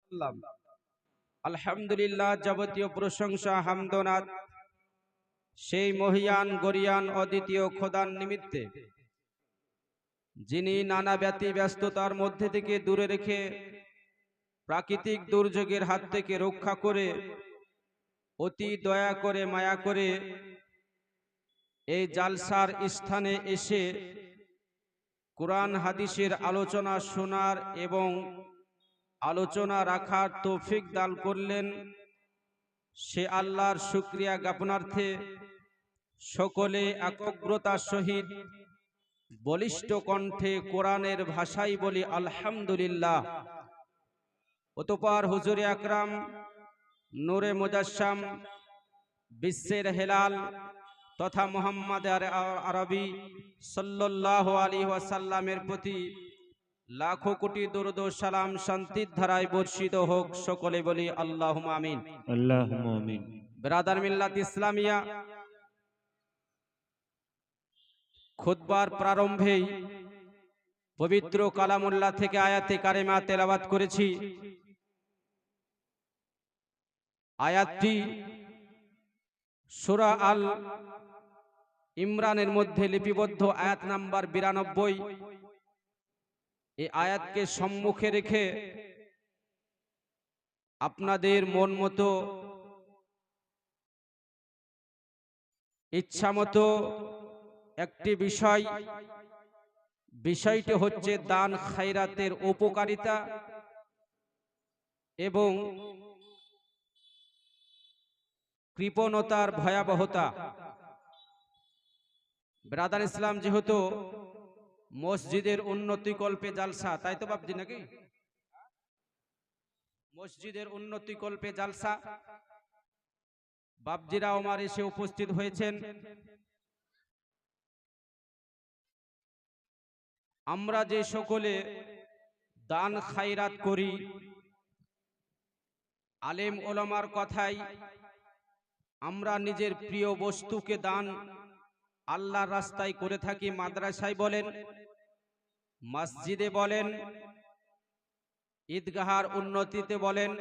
সাল্লাম। আলহামদুলিল্লাহ, যাবতীয় প্রশংসা হামদনাথ সেই মহিয়ান গরিয়ান অদ্বিতীয় খোদার নিমিত্তে, যিনি নানা ব্যতি ব্যস্ততার মধ্যে থেকে দূরে রেখে প্রাকৃতিক দুর্যোগের হাত থেকে রক্ষা করে অতি দয়া করে মায়া করে এই জালসার স্থানে এসে কুরআন হাদিসের আলোচনা শোনার এবং আলোচনা রাখার তৌফিক দান করলেন। সে আল্লাহর শুকরিয়া জ্ঞাপনার্থে সকলে একাগ্রতার সহিত বলিষ্ঠ কণ্ঠে কোরআনের ভাষায় বলি আলহামদুলিল্লাহ। অতঃপর হুজুরে আকরাম নূরে মুজাসসাম বিশ্বের হেলাল তথা মুহাম্মদ আরবি সাল্লাল্লাহু আলাইহি ওয়াসাল্লামের প্রতি লাখো কোটি দরুদ ও সালাম শান্তির ধারায় বর্ষিত হোক। সকলে বলি আল্লাহুম্মা আমিন। আল্লাহুম্মা আমিন। ব্রাদার মিল্লাত ইসলামিয়া, খুতবার প্রারম্ভেই পবিত্র কালামুল্লাহ থেকে আয়াতে কারিমা তেলাওয়াত করেছি। আয়াতটি সূরা আল ইমরানের মধ্যে লিপিবদ্ধ, আয়াত নাম্বার 92। এই আয়াতকে সম্মুখে রেখে আপনাদের মন মতো ইচ্ছা মতো একটি বিষয়টি হচ্ছে দান খায়রাতের উপকারিতা এবং কৃপণতার ভয়াবহতা। ব্রাদার ইসলাম, যেহেতু মসজিদের উন্নতি কল্পে জালসা, তাই তো বাপজি নাকি? মসজিদের উন্নতি কল্পে জালসা, বাপজিরা আমার এসে উপস্থিত হয়েছেন। আমরা যে সকলে দান খায়রাত করি, আলেম ওলামার কথাই আমরা নিজের প্রিয় বস্তুকে দান আল্লাহর রাস্তায় করে থাকি। মাদ্রাসায় বলেন, মসজিদে বলেন, ঈদগাহার উন্নতিতে বলেন,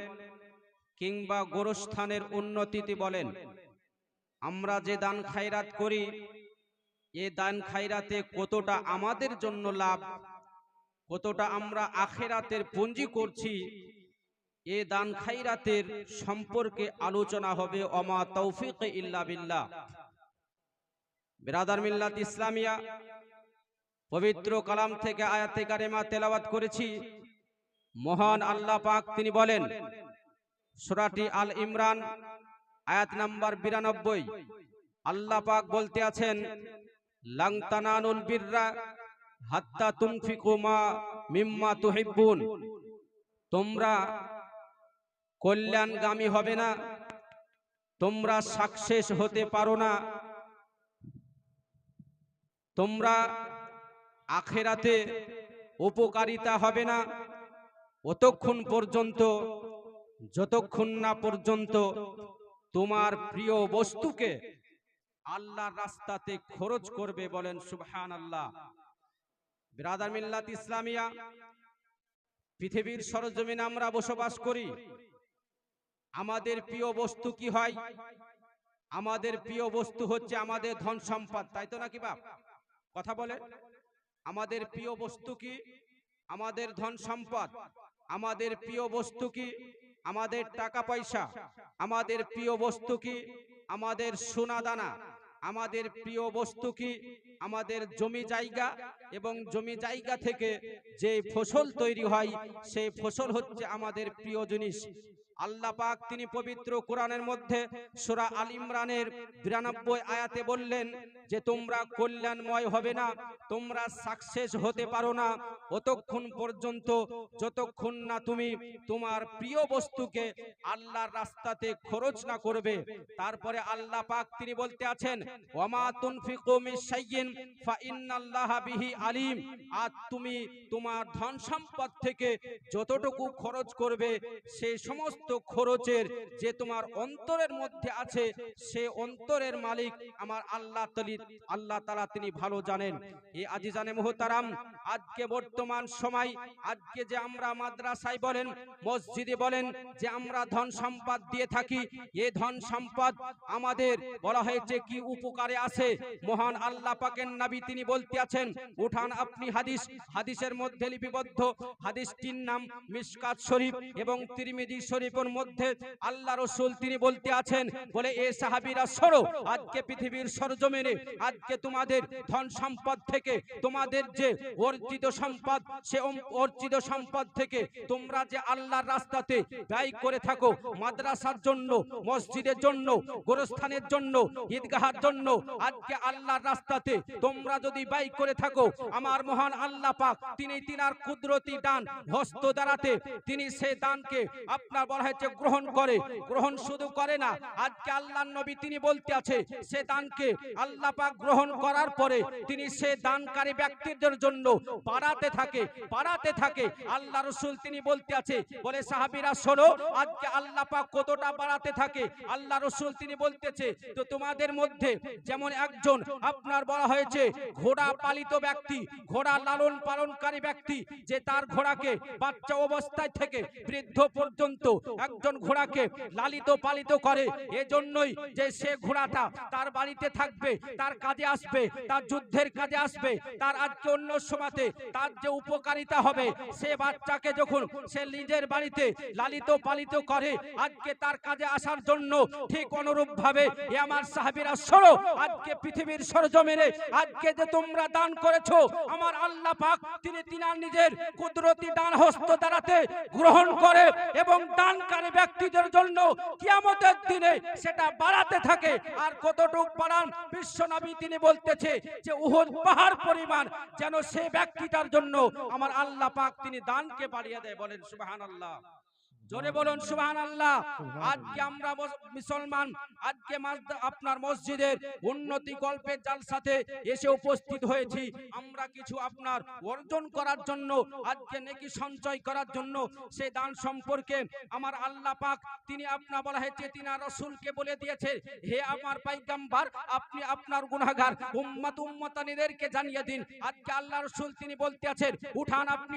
কিংবা গোরস্থানের উন্নতিতে বলেন, আমরা যে দান খায়রাত করি, এ দান খায়রাতে কতটা আমাদের জন্য লাভ, কতটা আমরা আখিরাতের পুঁজি করছি, এ দান খায়রাতের সম্পর্কে আলোচনা হবে। ওমা তৌফিক ইল্লা বিল্লাহ। বিরাদার মিল্লাত ইসলামিয়া, পবিত্র কালাম থেকে আয়াতে কারিমা তেলাওয়াত করেছি। মহান আল্লাহ পাক তিনি বলেন, সূরাটি আল ইমরান আয়াত নাম্বার 92, আল্লাহ পাক বলতে আছেন, লাং তানালুল বিররা হাত্তা তুনফিকু মিম্মা তুহিব্বুন। তোমরা কল্যাণগামী হবে না, তোমরা সাকসেস হতে পারো না, তোমরা আখিরাতে উপকারিতা হবে না অতক্ষণ পর্যন্ত যতক্ষণ না পর্যন্ত তোমার প্রিয় বস্তুকে আল্লাহর রাস্তাতে খরচ করবে। বলেন সুবহানাল্লাহ। বিরাদার মিল্লাত ইসলামিয়া, পৃথিবীর সরজমিনে আমরা বসবাস করি। আমাদের প্রিয় বস্তু কি হয়? আমাদের প্রিয় বস্তু হচ্ছে আমাদের ধন সম্পদ, তাই তো নাকি বাপ? কথা বলে, আমাদের প্রিয় বস্তু কি? আমাদের ধন সম্পদ। আমাদের প্রিয় বস্তু কি? আমাদের টাকা পয়সা। আমাদের প্রিয় বস্তু কি? আমাদের সোনা দানা। আমাদের প্রিয় বস্তু কি? আমাদের জমি জায়গা, এবং জমি জায়গা থেকে যে ফসল তৈরি হয় সেই ফসল হচ্ছে আমাদের প্রিয় জিনিস। আল্লাহ পাক তিনি পবিত্র কোরআনের মধ্যে সূরা আল ইমরানের 92 আয়াতে বললেন যে তোমরা কল্যাণময় হবে না, তোমরা সাকসেস হতে পারো না অতক্ষণ পর্যন্ত যতক্ষণ না তুমি তোমার প্রিয় বস্তুকে আল্লাহর রাস্তাতে খরচ না করবে। তারপরে আল্লাহ পাক তিনি বলতে আছেন, ওয়ামা তুনফিকু মিন শাইইন ফাইন্নাল্লাহা বিহি আলিম। আর তুমি তোমার ধন সম্পদ থেকে যতটুকু খরচ করবে সেই সমস্ত খরচের যে তোমার অন্তরের মধ্যে আছে সে অন্তরের মালিক আমার আল্লাহ তাআলা তিনি ভালো জানেন। এই আজিজানে মুহতারাম, আজকে বর্তমান সময় আজকে যে আমরা মাদ্রাসায় বলেন মসজিদে বলেন যে আমরা ধন সম্পদ দিয়ে থাকি, এই ধন সম্পদ আমাদের বলা হয়েছে কি উপকারে আসে। মহান আল্লাহ পাকের নবী তিনি বলতে আছেন, উঠান আপনি হাদিসের মধ্যে লিপিবদ্ধ, হাদিসটির নাম মিশকাত শরীফ এবং তিরমিজি শরীফের মধ্যে আল্লাহ রাসূল তিনি বলতে আছেন, বলে এ সাহাবীরা শোনো, আজকে পৃথিবীর সরজমিনে আজকে তোমাদের ধন সম্পদ থেকে তোমাদের যে অর্জিত সম্পদ সে অর্জিত সম্পদ থেকে তোমরা যে আল্লাহর রাস্তাতে ব্যয় করে থাকো, মাদ্রাসার জন্য, মসজিদের জন্য, গোরস্থানের জন্য, ঈদগাহের জন্য, আজকে আল্লাহর রাস্তাতে তোমরা যদি ব্যয় করে থাকো, আমার মহান আল্লাহ পাক তিনি তিনার কুদরতি দান হস্ত দ্বারাতে তিনি সেই দানকে আপনার বলা হয়েছে গ্রহণ করে। গ্রহণ শুধু করে না, আজকে আল্লাহর নবী তিনি বলতে আছে সে দানকে আল্লাহ পাক গ্রহণ করার পরে তিনি সে দানকারী ব্যক্তিদের জন্য বাড়াতে থাকে। আল্লাহ রাসূল তিনি বলতে আছে, বলে সাহাবীরা শোনো, আজকে আল্লাহ পাক কতটা বাড়াতে থাকে। আল্লাহ রাসূল তিনি বলতেছে, তো তোমাদের মধ্যে যেমন একজন আপনার বলা হয়েছে ঘোড়া পালিত ব্যক্তি, ঘোড়া লালন পালনকারী ব্যক্তি, যে তার ঘোড়াকে বাচ্চা অবস্থায় থেকে বৃদ্ধ পর্যন্ত একজন ঘোড়াকে লালিত পালিত করে, এজন্যই যে সে ঘোড়াটা তার বাড়িতে থাকবে, তার কাজে আসবে, তার যুদ্ধের কাজে আসবে, তার আজকে অন্য সময়তে তার যে উপকারিতা হবে, সে বাচ্চাকে যখন সে নিজের বাড়িতে লালিত পালিত করে আজকে তার কাজে আসার জন্য, ঠিক অনুরূপ ভাবে আমার সাহাবীরা শোনো, আজকে পৃথিবীর সরজমিনে আজকে যে তোমরা দান করেছো, আমার আল্লাহ পাক তিনি তিনার নিজের কুদরতি দান হস্ত দ্বারাতে গ্রহণ করে এবং দানকারী ব্যক্তিদের জন্য কিয়ামতের দিনে সেটা বাড়াতে থাকে। আর কতটুকু বাড়ান, বিশ্ব নবী তিনি বলতেছে যে উহুদ পাহাড় পরিমাণ যেন সে ব্যক্তিটার জন্য আমার আল্লাহ পাক তিনি দানকে বাড়িয়ে দেয়। বলেন সুবহানাল্লাহ, জোরে বলুন সুবহানাল্লাহ। আজকে আমরা মুসলমান আজকে আপনার মসজিদের উন্নতি গল্পের জালসাতে এসে উপস্থিত হয়েছি, আমরা কিছু আপনার অর্জন করার জন্য, আজকে নেকি সঞ্চয় করার জন্য। সেই দান সম্পর্কে আমার আল্লাহ পাক তিনি আপনার বলা হয়েছে তিনার রাসূলকে বলে দিয়েছে, হে আমার পয়গম্বর আপনি আপনার গুনাহগার উম্মতানিদেরকে জানিয়ে দিন। আজকে আল্লাহ রাসূল তিনি বলতে আছেন, উঠান আপনি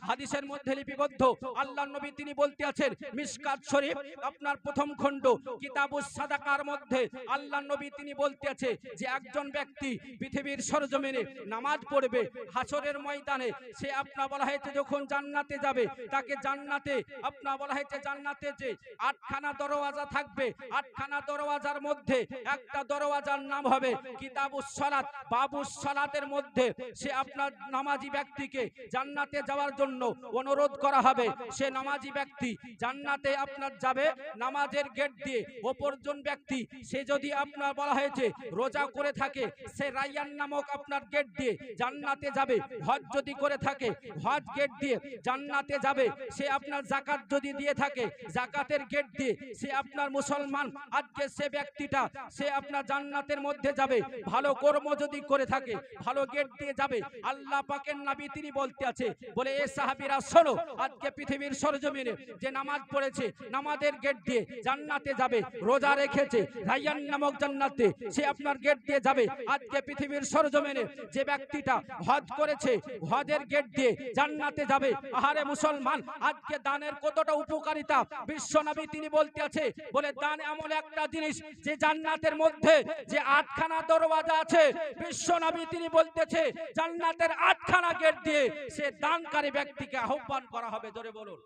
হাদিসের মধ্যে লিপিবদ্ধ আল্লাহ নবী তিনি বলতে আছেন মিশকাত শরীফ আপনার প্রথম খণ্ড কিতাবুস সাদাকার মধ্যে আল্লাহ নবী তিনি বলতে আছে যে একজন ব্যক্তি পৃথিবীর সরজমিনে নামাজ পড়বে, হাসরের ময়দানে সে আপনার বলা হয়েছে যখন জান্নাতে যাবে, তাকে জান্নাতে আপনার বলা হয়েছে জান্নাতে যে 8খানা দরওয়াজা থাকবে, 8খানা দরওয়াজার মধ্যে একটা দরওয়াজার নাম হবে কিতাবুস সালাত, বাবুস সালাতের মধ্যে সে আপনার নামাজি ব্যক্তিকে জান্নাতে যাওয়ার জন্য অনুরোধ করা হবে। সে নামাজি ব্যক্তি জান্নাতে আপনার যাবে নামাজের গেট দিয়ে। অপরজন ব্যক্তি সে যদি আপনার বলা হয়েছে রোজা করে থাকে, সে রায়্যান নামক আপনার গেট দিয়ে জান্নাতে যাবে। হজ যদি করে থাকে হজ গেট দিয়ে জান্নাতে যাবে। সে আপনার যাকাত যদি দিয়ে থাকে যাকাতের গেট দিয়ে সে আপনার মুসলমান, আজকে সে ব্যক্তিটা সে আপনার জান্নাতের মধ্যে যাবে। ভালো কর্ম যদি করে থাকে ভালো গেট দিয়ে যাবে। আল্লাহ পাকের নবী তিনি বলতে আছে, বলে এ সাহাবীরা শোনো, আজকে পৃথিবীর সরজমিনে যে নামাজ পড়েছে নামাজের গেট দিয়ে জান্নাতে যাবে, রোজা রেখেছে রায়্যান নামক জান্নাতে সে আপনার গেট দিয়ে যাবে। আজকে পৃথিবীর সরজমিনে যে ব্যক্তিটা হজ করেছে হজের গেট দিয়ে জান্নাতে যাবে। আহারে মুসলমান, আজকে দানের কতটা উপকারিতা বিশ্ব নবী তিনি বলতে আছে, বলে দান এমন একটা জিনিস যে জান্নাতের মধ্যে যে 8খানা দরওয়াজা আছে, বিশ্ব নবী তিনি বলতেছে জান্নাতের 8খানা গেট দিয়ে সে দানকারী ব্যক্তিকে আহ্বান করা হবে। জোরে বলুন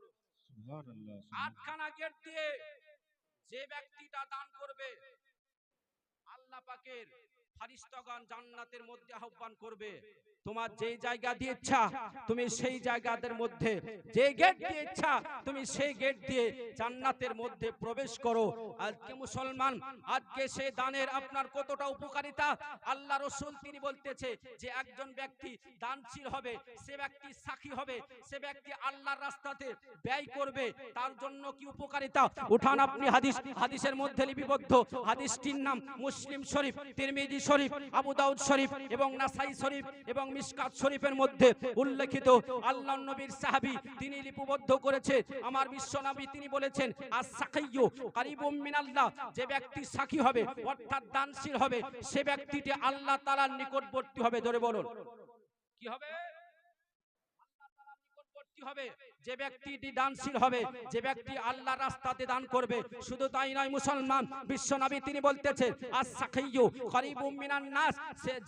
8খানা গেট দিয়ে যে ব্যক্তিটা দান করবে আল্লাহ পাকের ফেরেশতাগণ জান্নাতের মধ্যে আহ্বান করবে, তোমার যেই জায়গা দিয়ে ইচ্ছা তুমি সেই জায়গাদের মধ্যে, যে গেট দিয়ে ইচ্ছা তুমি সেই গেট দিয়ে জান্নাতের মধ্যে প্রবেশ করো। আজকে মুসলমান, আজকে সেই দানের আপনার কতটা উপকারিতা আল্লাহ রাসূল তিনি বলতেছে যে একজন ব্যক্তি দানশীল হবে, সে ব্যক্তি সাক্ষী হবে, সে ব্যক্তি আল্লাহর রাস্তাতে ব্যয় করবে, তার জন্য কি উপকারিতা। উঠান আপনি হাদিসের মধ্যে লিপিবদ্ধ, হাদিসটির নাম মুসলিম শরীফ, তিরমিজি শরীফ, আবু দাউদ শরীফ এবং নাসাই শরীফ এবং মিশকাত শরীফের মধ্যে উল্লেখিত আল্লাহর নবীর সাহাবী তিনি লিপিবদ্ধ করেছে। আমার বিশ্বনবী তিনি বলেছেন, আস-সাকিয়্যু কারিবুম মিনাল্লাহ, যে ব্যক্তি সাক্ষী হবে অর্থাৎ দানশীল হবে, সে ব্যক্তিটি আল্লাহ তাআলার নিকটবর্তী হবে। জোরে বলুন, কি হবে? হবে যে ব্যক্তিটি দানশীল হবে, যে ব্যক্তি আল্লাহর রাস্তাতে দান করবে। শুধু তাই নয় মুসলমান, বিশ্বনবী তিনি বলতেছেন, আস-সাকিয়্যু কারিবুম মিনান নাস,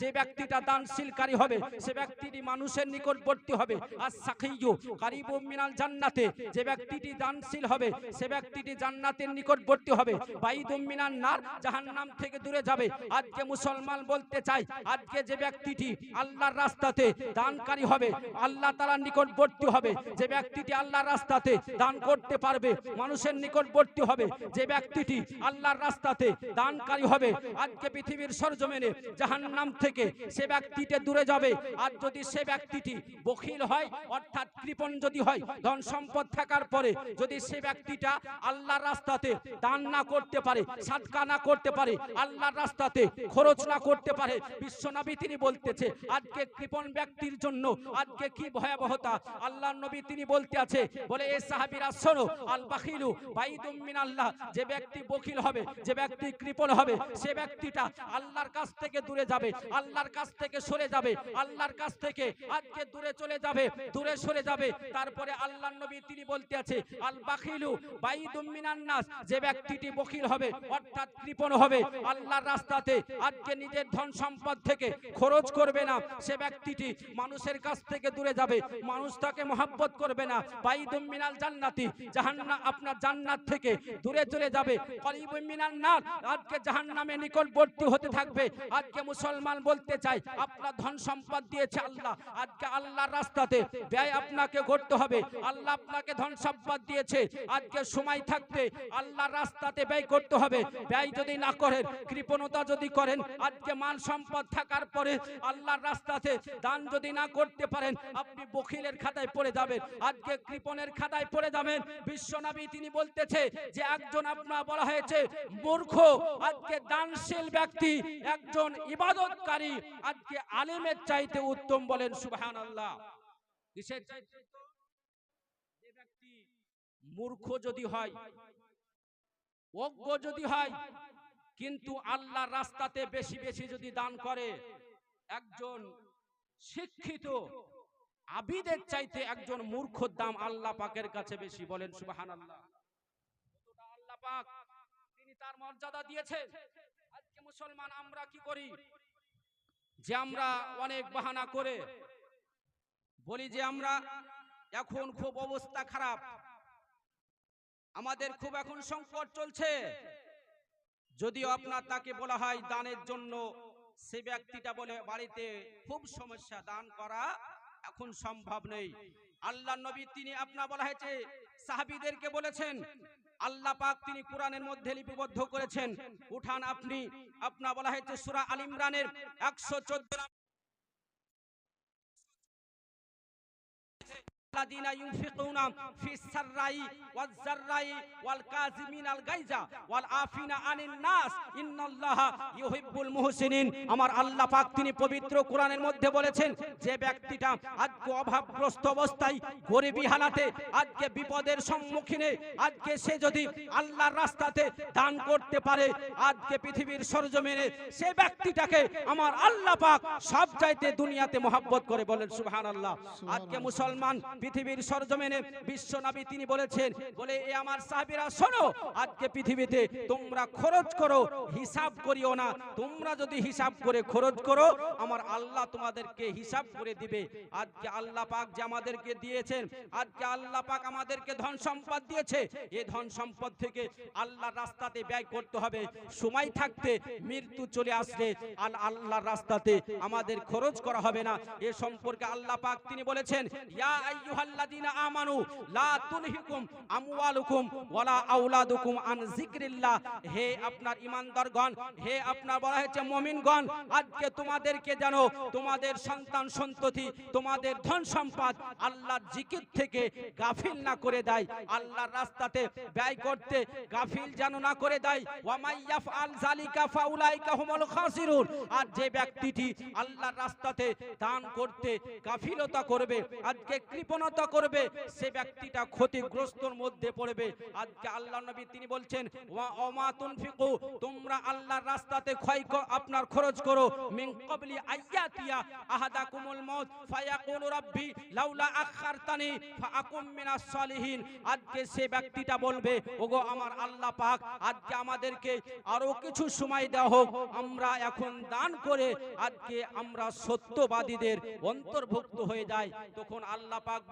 যে ব্যক্তিটা দানশীলকারী হবে সে ব্যক্তিটি মানুষের নিকটবর্তী হবে। আস-সাকিয়্যু কারিবুম মিনাল জান্নাতে, যে ব্যক্তিটি দানশীল হবে সে ব্যক্তিটি জান্নাতের নিকটবর্তী হবে। বাইদুম মিনান নার, জাহান্নাম থেকে দূরে যাবে। আজকে মুসলমান বলতে চাই, আজকে যে ব্যক্তিটি আল্লাহর রাস্তাতে দানকারী হবে আল্লাহ তাআলার নিকটবর্তী হবে। যে ব্যক্তিটি আল্লাহর রাস্তাতে দান করতে পারবে মানুষের নিকটবর্তী হবে। যে ব্যক্তিটি আল্লাহর রাস্তাতে দানকারী হবে আজকে পৃথিবীর সরজমিনে জাহান্নাম থেকে সে ব্যক্তিটি দূরে যাবে। আর যদি সে ব্যক্তিটি বখিল হয় অর্থাৎ কৃপণ যদি হয়, ধন সম্পদ থাকার পরে যদি সে ব্যক্তিটা আল্লাহর রাস্তাতে দান না করতে পারে, সাদকা না করতে পারে, আল্লাহর রাস্তাতে খরচ না করতে পারে, বিশ্বনবী তিনি বলতেছে আজকে কৃপণ ব্যক্তির জন্য আজকে কি ভয়াবহতা। আল্লাহর নবী তিনি বলতে আছে, বলে এ সাহাবীরা শোনো, আল বাখিলু বাইদুম মিনাল্লাহ, যে ব্যক্তি বখিল হবে, যে ব্যক্তি কৃপণ হবে সে ব্যক্তিটা আল্লাহর কাছ থেকে দূরে যাবে, আল্লাহর কাছ থেকে সরে যাবে, আল্লাহর কাছ থেকে আজকে দূরে চলে যাবে, দূরে সরে যাবে। তারপরে আল্লাহর নবী তিনি বলতে আছে, আল বাখিলু বাইদুম মিনান নাস, যে ব্যক্তিটি বখিল হবে অর্থাৎ কৃপণ হবে আল্লাহর রাস্তাতে আজকে নিজের ধন সম্পদ থেকে খরচ করবে না, সে ব্যক্তিটি মানুষের কাছ থেকে দূরে যাবে, মানুষ তাকে মহব্বত করবে না। বাইদুম মিনাল জান্নাতি, জাহান্নাম আপনার জান্নাত থেকে দূরে চলে যাবে। করিবুম মিনান নার, আজকে জাহান্নামের নিকটবর্তী হতে থাকবে। আজকে মুসলমান বলতে চাই, আপনার ধন সম্পদ দিয়েছে আল্লাহ, আজকে আল্লাহর রাস্তাতে ব্যয় আপনাকে করতে হবে। আল্লাহ আপনাকে ধন সম্পদ দিয়েছে, আজকে সময় থাকতে আল্লাহর রাস্তাতে ব্যয় করতে হবে। ব্যয় যদি না করেন, কৃপণতা যদি করেন, আজকে মান সম্পদ থাকার পরে আল্লাহর রাস্তাতে দান যদি না করতে পারেন, আপনি বখিলের খাতায় পড়ে যাবেন, আজকে কৃপণের খাতায় পড়ে যাবেন। বিশ্বনবী তিনি বলতেছে যে একজন আপনার বলা হয়েছে মূর্খ, আজকে দানশীল ব্যক্তি একজন ইবাদতকারী আজকে আলেমের চাইতে উত্তম। বলেন সুবহানাল্লাহ। কিসের চাইতে উত্তম? যে ব্যক্তি মূর্খ যদি হয়, অজ্ঞ যদি হয়, কিন্তু আল্লাহর রাস্তাতে বেশি বেশি যদি দান করে, একজন শিক্ষিত আবিদের চাইতে একজন মূর্খর দাম আল্লাহ পাকের কাছে বেশি। বলেন সুবহানাল্লাহ। আল্লাহ পাক তিনি তার মর্যাদা দিয়েছেন। আজকে মুসলমান আমরা কি করি, যে আমরা অনেক বাহানা করে বলি যে আমরা এখন খুব অবস্থা খারাপ, আমাদের খুব এখন সংকট চলছে। যদিও আপনার তাকে বলা হয় দানের জন্য, সে ব্যক্তিটা বলে বাড়িতে খুব সমস্যা, দান করা এখন সম্ভব নেই। আল্লাহর নবী তিনি আপনার বলা হয়েছে সাহাবীদেরকে বলেছেন, আল্লাহ পাক তিনি কোরআনের মধ্যে লিপিবদ্ধ করেছেন, উঠান আপনি আপনার বলা হয়েছে সূরা আল ইমরানের 114 الذين ينفقون في السراء والضراء والكاظمين الغيظ والعافين عن الناس ان الله يحب المحسنين। আমার আল্লাহ পাক তিনি পবিত্র কোরআনের মধ্যে বলেছেন, যে ব্যক্তিটা আজকে অভাবগ্রস্ত অবস্থায় গরিবী হালাতে আজকে বিপদের সম্মুখীনে আজকে সে যদি আল্লাহর রাস্তাতে দান করতে পারে, আজকে পৃথিবীর সরজমিনে সে ব্যক্তিটাকে আমার আল্লাহ পাক সব চাইতে দুনিয়াতে মহব্বত করে। বলেন সুবহানাল্লাহ। আজকে মুসলমান পৃথিবীর সরজমিনে বিশ্বনবী তিনি বলেছেন, বলে এ আমার সাহাবীরা শোনো, আজকে পৃথিবীতে তোমরা খরচ করো, হিসাব করিও না। তোমরা যদি হিসাব করে খরচ করো, আমার আল্লাহ তোমাদেরকে হিসাব করে দিবে। আজকে আল্লাহ পাক যে আমাদেরকে দিয়েছেন, আজকে আল্লাহ পাক আমাদেরকে ধন সম্পদ দিয়েছে, এই ধন সম্পদ থেকে আল্লাহর রাস্তাতে ব্যয় করতে হবে। সময় থাকতে মৃত্যু চলে আসলে আল্লাহর রাস্তাতে আমাদের খরচ করা হবে না। এ সম্পর্কে আল্লাহ পাক তিনি বলেছেন, ইয়া আইয়ুহাল্লাযীনা আমানু লা তুলহিকুম আমওয়ালুকুম ওয়ালা আওলাদুকুম আন যিকরিল্লাহ। হে আপনার ঈমানদারগণ, হে আপনার বলা হয়েছে মুমিনগণ, আজকে তোমাদেরকে জানো তোমাদের সন্তান সন্ততি, তোমাদের ধন সম্পদ আল্লাহর জিকির থেকে গাফিল না করে দেয়, আল্লাহর রাস্তাতে ব্যয় করতে গাফিল যেন না করে দেয়। ওয়া মাইয়াফআল যালিকা ফাউলাইকা হুমুল খাসিরুন। আর যে ব্যক্তিটি আল্লাহর রাস্তাতে দান করতে গাফিলতা করবে, আজকে কৃপণতা করবে, সে ব্যক্তিটা ক্ষতিগ্রস্তর মধ্যে পড়বে। আজকে আল্লাহর নবী তিনি বলছেন ওয়া মা তুনফিকু, তোমরা আল্লাহর রাস্তাতে আপনার খরচ করো, মিন ক্বাবলি আইয়াতিয়া আহাদাকুমুল মাউত ফায়াকুলু রাব্বি লাউলা আখারতানি ফাআকুম মিনাস সালিহিন। আজকে সে ব্যক্তিটা বলবে, ওগো আমার আল্লাহ পাক, আজকে আমাদেরকে আরো কিছু সময় দেওয়া হোক, আমরা এখন দান করে আজকে আমরা সত্যবাদীদের অন্তর্ভুক্ত হয়ে যাই। তখন আল্লাহ পাক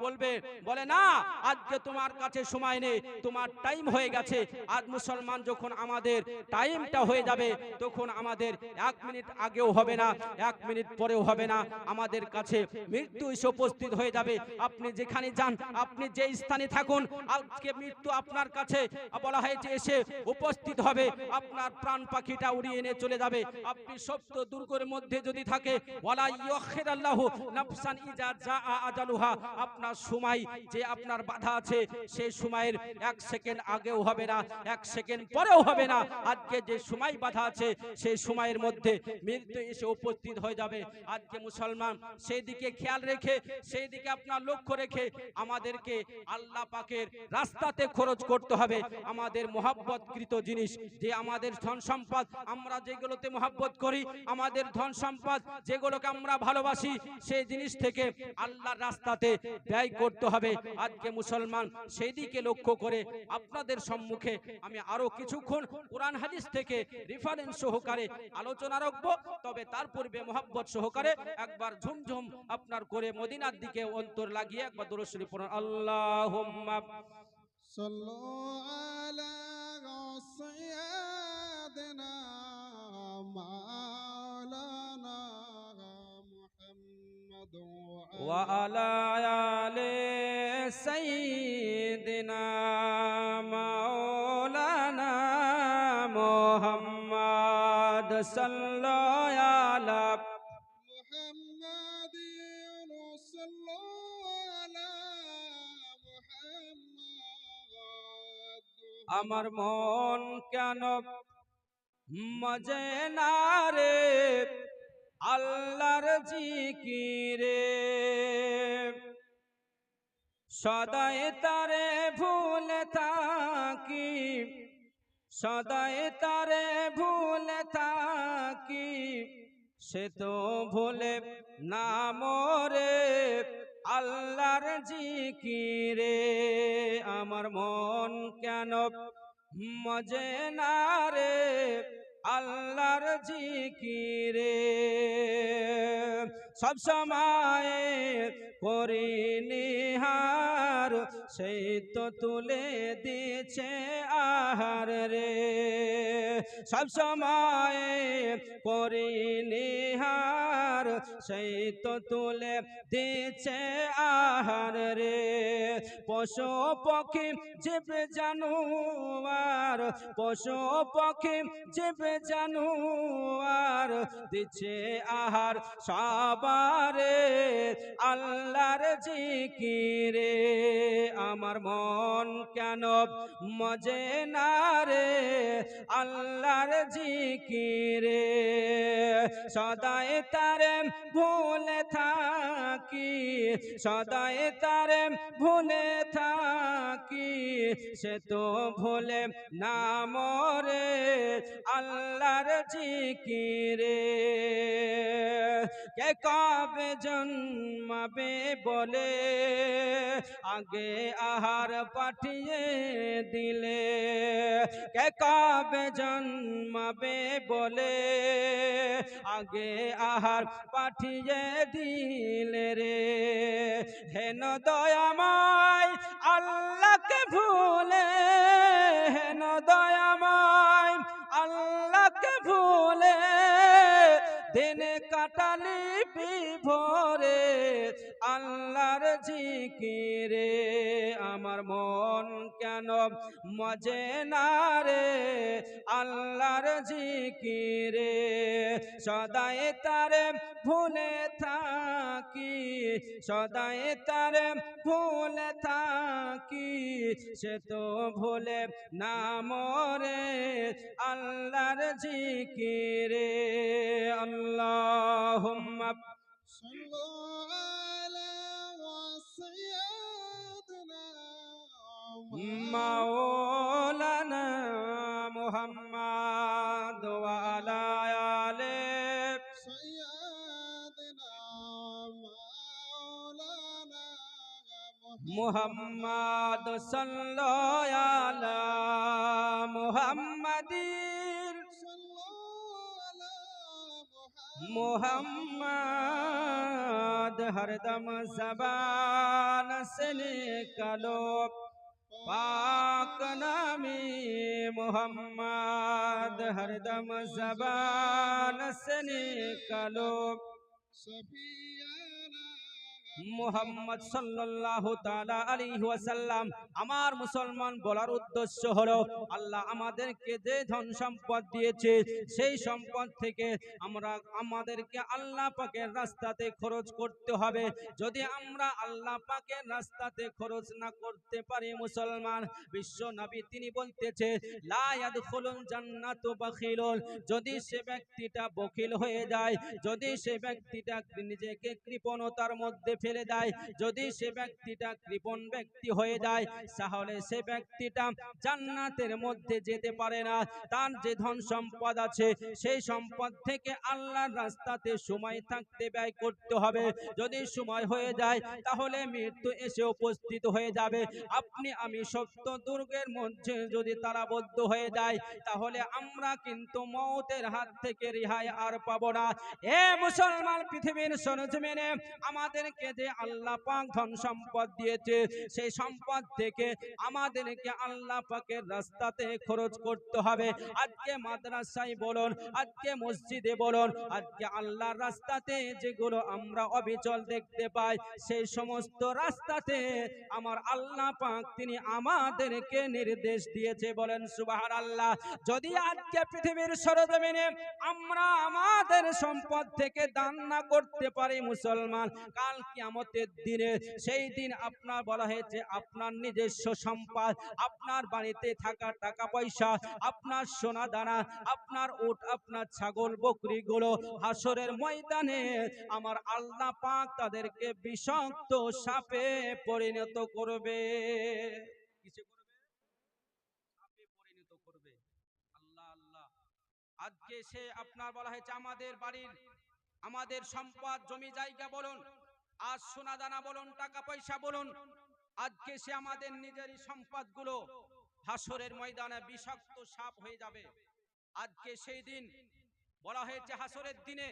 বলে না, আজকে তোমার কাছে সময় নেই, তোমার টাইম হয়ে গেছে। আজ মুসলমান যখন আমাদের টাইমটা হয়ে যাবে, তখন আমাদের 1 মিনিট আগেও হবে না, 1 মিনিট পরেও হবে না, আমাদের কাছে মৃত্যু এসে উপস্থিত হয়ে যাবে। আপনি যেখানে যান, আপনি যে স্থানে থাকুন, আজকে মৃত্যু আপনার কাছে বলা হয়েছে এসে উপস্থিত হবে, আপনার প্রাণ পাখিটা উড়িয়ে এনে চলে যাবে। আপনি সপ্ত দুর্গের মধ্যে যদি থাকে, ওয়ালা ইউখিরাল্লাহু নাফসান ইজা জাআ আজালুহা, আপনার সময় যে আপনার বাধা আছে, সেই সময়ের 1 সেকেন্ড আগেও হবে না, 1 সেকেন্ড পরেও হবে না। আজকে যে সময় বাধা আছে, সেই সময়ের মধ্যে মৃত্যু এসে উপস্থিত হয়ে যাবে। আজকে মুসলমান সেই দিকে খেয়াল রেখে, সেই দিকে আপনার লক্ষ্য রেখে আমাদেরকে আল্লাহ পাকের রাস্তাতে খরচ করতে হবে। আমাদের মহব্বতকৃত জিনিস, যে আমাদের ধন সম্পদ, আমরা যেগুলোতে মহব্বত করি, আমাদের ধন সম্পদ যেগুলোকে আমরা ভালোবাসি, সেই জিনিস থেকে আল্লাহর রাস্তাতে ব্যয় করতে হবে। আজকে মুসলমান সেই দিকে লক্ষ্য করে আপনাদের সম্মুখে আমি আরো কিছুক্ষণ কোরআন হাদিস থেকে রেফারেন্স সহকারে আলোচনা রাখবো। তবে তার পূর্বে মহব্বত সহকারে একবার ঝুমঝুম আপনার করে মদিনার দিকে অন্তর লাগিয়ে একবার দরুদ শরীফ পড়ুন। আল্লাহুম্মা সাল্লু আলা সাইয়্যিদিনা মাওলানা মুহাম্মদ ওয়া আলা আলি সাইয়্যিদিনা মাওলানা মুহাম্মদ সাল্লাল্লাহু আলা মুহাম্মাদিন সাল্লাল্লাহু আলা মুহাম্মাদ। আমার মন কেন মজে না রে আল্লাহর জিকিরে, সদাই তারে ভুলে থাকি, সদাই তারে ভুলে থাকি, সে তো ভুলে না মরে আল্লাহর জিকিরে। আমার মন কেন মজে না রে আল্লাহর জিকিরে, সব সময় করি নিহার, সেই তো তুলে দিছে আহার রে। সব সময় করি নিহার, সেই তো তুলে দিছে আহার রে। পশু পক্ষী জীব জানোয়ার, পশু পক্ষী জীব জানোয়ার, দিচ্ছে আহার সবারে আল্লাহর জিকিরে। আমার মন কেন মজে না রে আল্লাহর জিকিরে, সদাই তারে ভুলে থাকি, সদাই তারে ভুলে থাকি, সে তো ভুলে না মরে আল্লাহর জিকিরে। কে কবে জন্মাবে বলে আগে আহার পাঠিয়ে দিলে, কে কবে জন্মাবে বলে আগে আহার পাঠিয়ে দিলে রে। হেন দয়াময় আল্লাহকে ভুলে, হেন দয়াময় আল্লাহকে ভুলে, দিন কাটালি বিভোরে আল্লাহর জিকিরে আমার মন কেন মজে না রে আল্লাহর জিকিরে সদাই তারে ভুলে থাকি সদাই তারে ভুলে থাকি সে তো ভুলে না মরে আল্লাহর জিকিরে আল্লাহুম্মা صلوا على سيدنا মাওলানা মুহাম্মদ ওয়া আলা আলি سيدنا مولانا মুহাম্মদ সাল্লাল্লাহু আলা মুহাম্মাদিন صلوا على मोहम्मद हरदम ज़बान से निकलो पाक नामी मोहम्मद हरदम ज़बान से निकलो सफियाना মুহাম্মদ সাল্লাল্লাহু তাআলা আলাইহি ওয়াসাল্লাম আমার মুসলমান বলার উদ্দেশ্য হলো আল্লাহ আমাদেরকে যে ধন সম্পদ দিয়েছে সেই সম্পদ থেকে আমরা আমাদেরকে আল্লাহ পাকের রাস্তাতে খরচ করতে হবে যদি আমরা আল্লাহ পাকের রাস্তাতে খরচ না করতে পারি মুসলমান বিশ্ব নবী তিনি বলতেছে লা ইয়াদখুলুল জান্নাতু বাখিলুন যদি সে ব্যক্তিটা বখিল হয়ে যায় যদি সে ব্যক্তিটা নিজেকে কৃপণতার মধ্যে ফেলে দেয় যদি সে ব্যক্তিটা কৃপণ ব্যক্তি হয়ে যায় তাহলে সে ব্যক্তিটা জান্নাতের মধ্যে যেতে পারে না তার যে ধন সম্পদ আছে সেই সম্পদ থেকে আল্লাহর রাস্তাতে সময় থাকতে ব্যয় করতে হবে যদি সময় হয়ে যায় তাহলে মৃত্যু এসে উপস্থিত হয়ে যাবে আপনি আমি সত্য দুর্গের মধ্যে যদি তালাবদ্ধ হয়ে যায় তাহলে আমরা কিন্তু মওতের হাত থেকে রেহাই আর পাবো না এ মুসলমান পৃথিবীর সরজমিনে আমাদেরকে যে আল্লাহ পাক ধন সম্পদ দিয়েছে সেই সম্পদ থেকে আমাদেরকে আল্লাহ পাকের রাস্তাতে খরচ করতে হবে আজকে মাদ্রাসায় বলুন আজকে মসজিদে বলুন আজকে আল্লাহর রাস্তাতে যেগুলো আমরা অবিচল দেখতে পাই সেই সমস্ত রাস্তাতে আমার আল্লাহ পাক তিনি আমাদেরকে নির্দেশ দিয়েছে বলেন সুবহানাল্লাহ যদি আজকে পৃথিবীর সরজমিনে আমরা আমাদের সম্পদ থেকে দান না করতে পারি মুসলমান কাল কিয়ামতের দিনে সেই দিন আপনার বলা হয়েছে আপনার নিজস্ব সম্পদ আপনার বাড়িতে থাকা টাকা পয়সা আপনার সোনা দানা আপনার উট আপনার ছাগল বকরিগুলো হাসরের ময়দানে আমার আল্লাহ পাক তাদেরকে বিষাক্ত সাপে পরিণত করবে কিসে করবে সাপে পরিণত করবে আল্লাহ আল্লাহ আজকে সে আপনার বলা হয়েছে আমাদের বাড়ির আমাদের সম্পদ জমি জায়গা বলুন আজ সোনা দানা বলুন টাকা পয়সা বলুন আজকে সে আমাদের নিজেরই সম্পদগুলো হাসরের ময়দানে বিষাক্ত সাপ হয়ে যাবে আজকে সেই দিন বলা হয়েছে হাসরের দিনে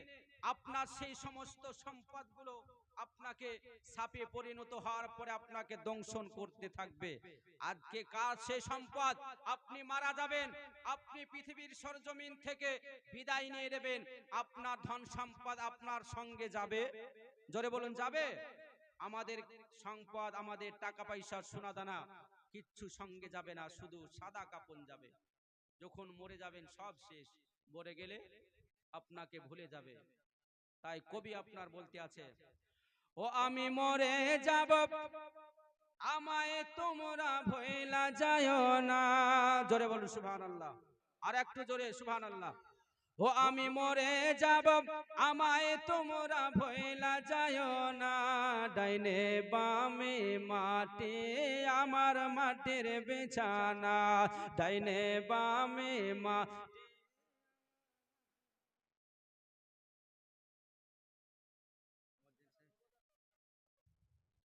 আপনার সেই সমস্ত সম্পদগুলো আপনাকে সাপে পরিণত হওয়ার পরে আপনাকে দংশন করতে থাকবে আজকে কার সেই সম্পদ আপনি মারা যাবেন আপনি পৃথিবীর সরজমিন থেকে বিদায় নিয়ে নেবেন আপনার ধন সম্পদ আপনার সঙ্গে যাবে জোরে বলুন যাবে আমাদের সম্পদ আমাদের টাকা পয়সা সোনা দানা কিচ্ছু সঙ্গে যাবে না শুধু সাদা কাপন যাবে যখন মরে যাবেন সব শেষ মরে গেলে আপনাকে ভুলে যাবে তাই কবি আপনার বলতে আছে ও আমি মরে যাব আমায় তোমরা ভুলা যায়ও না জোরে বলুন সুবহানাল্লাহ আর একটু জোরে সুবহানাল্লাহ ও আমি মরে যাব আমায় তোমরা ভুলা যায়ও না ডাইনে বামে মাটি আমার মাটির বিছানা ডাইনে বামে মা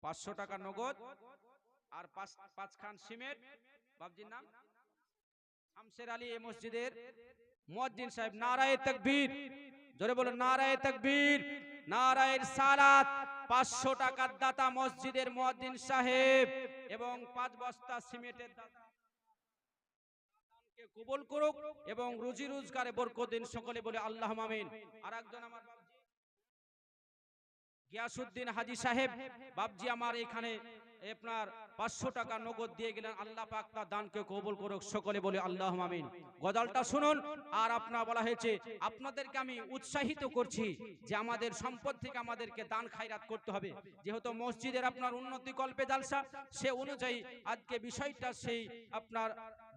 500 টাকা নগদ আর পাঁচ খান সিমেন্ট বাবজির নাম শামসের আলী এই মসজিদের মুয়াজ্জিন সাহেব নারায়ে তাকবীর জোরে বলুন নারায়ে তাকবীর নারায়ে সালাত 500 টাকার দাতা মসজিদের মুয়াজ্জিন সাহেব এবং 5 বস্তা সিমেন্টের দাতা দানকে কবুল করুক এবং রুজি রোজগারে বরকত দিন সকলে বলে আল্লাহুম্মা আমিন আর একজন আমার গিয়াসউদ্দিন হাজী সাহেব বাবজি আমার এখানে আপনার 500 টাকা নগদ দিয়ে গেলেন। আল্লাহ পাক তার দানকে কবুল করুক, সকলে বলে আল্লাহুম্মা আমিন। গজলটা শুনুন। আর আপনার বলা হয়েছে আপনাদেরকে আমি উৎসাহিত করছি যে আমাদের সম্পদ থেকে আমাদেরকে দান খায়রাত করতে হবে। যেহেতু মসজিদের আপনার উন্নতি কল্পে জালসা, সে অনুযায়ী আজকে বিষয়টা সেই আপনার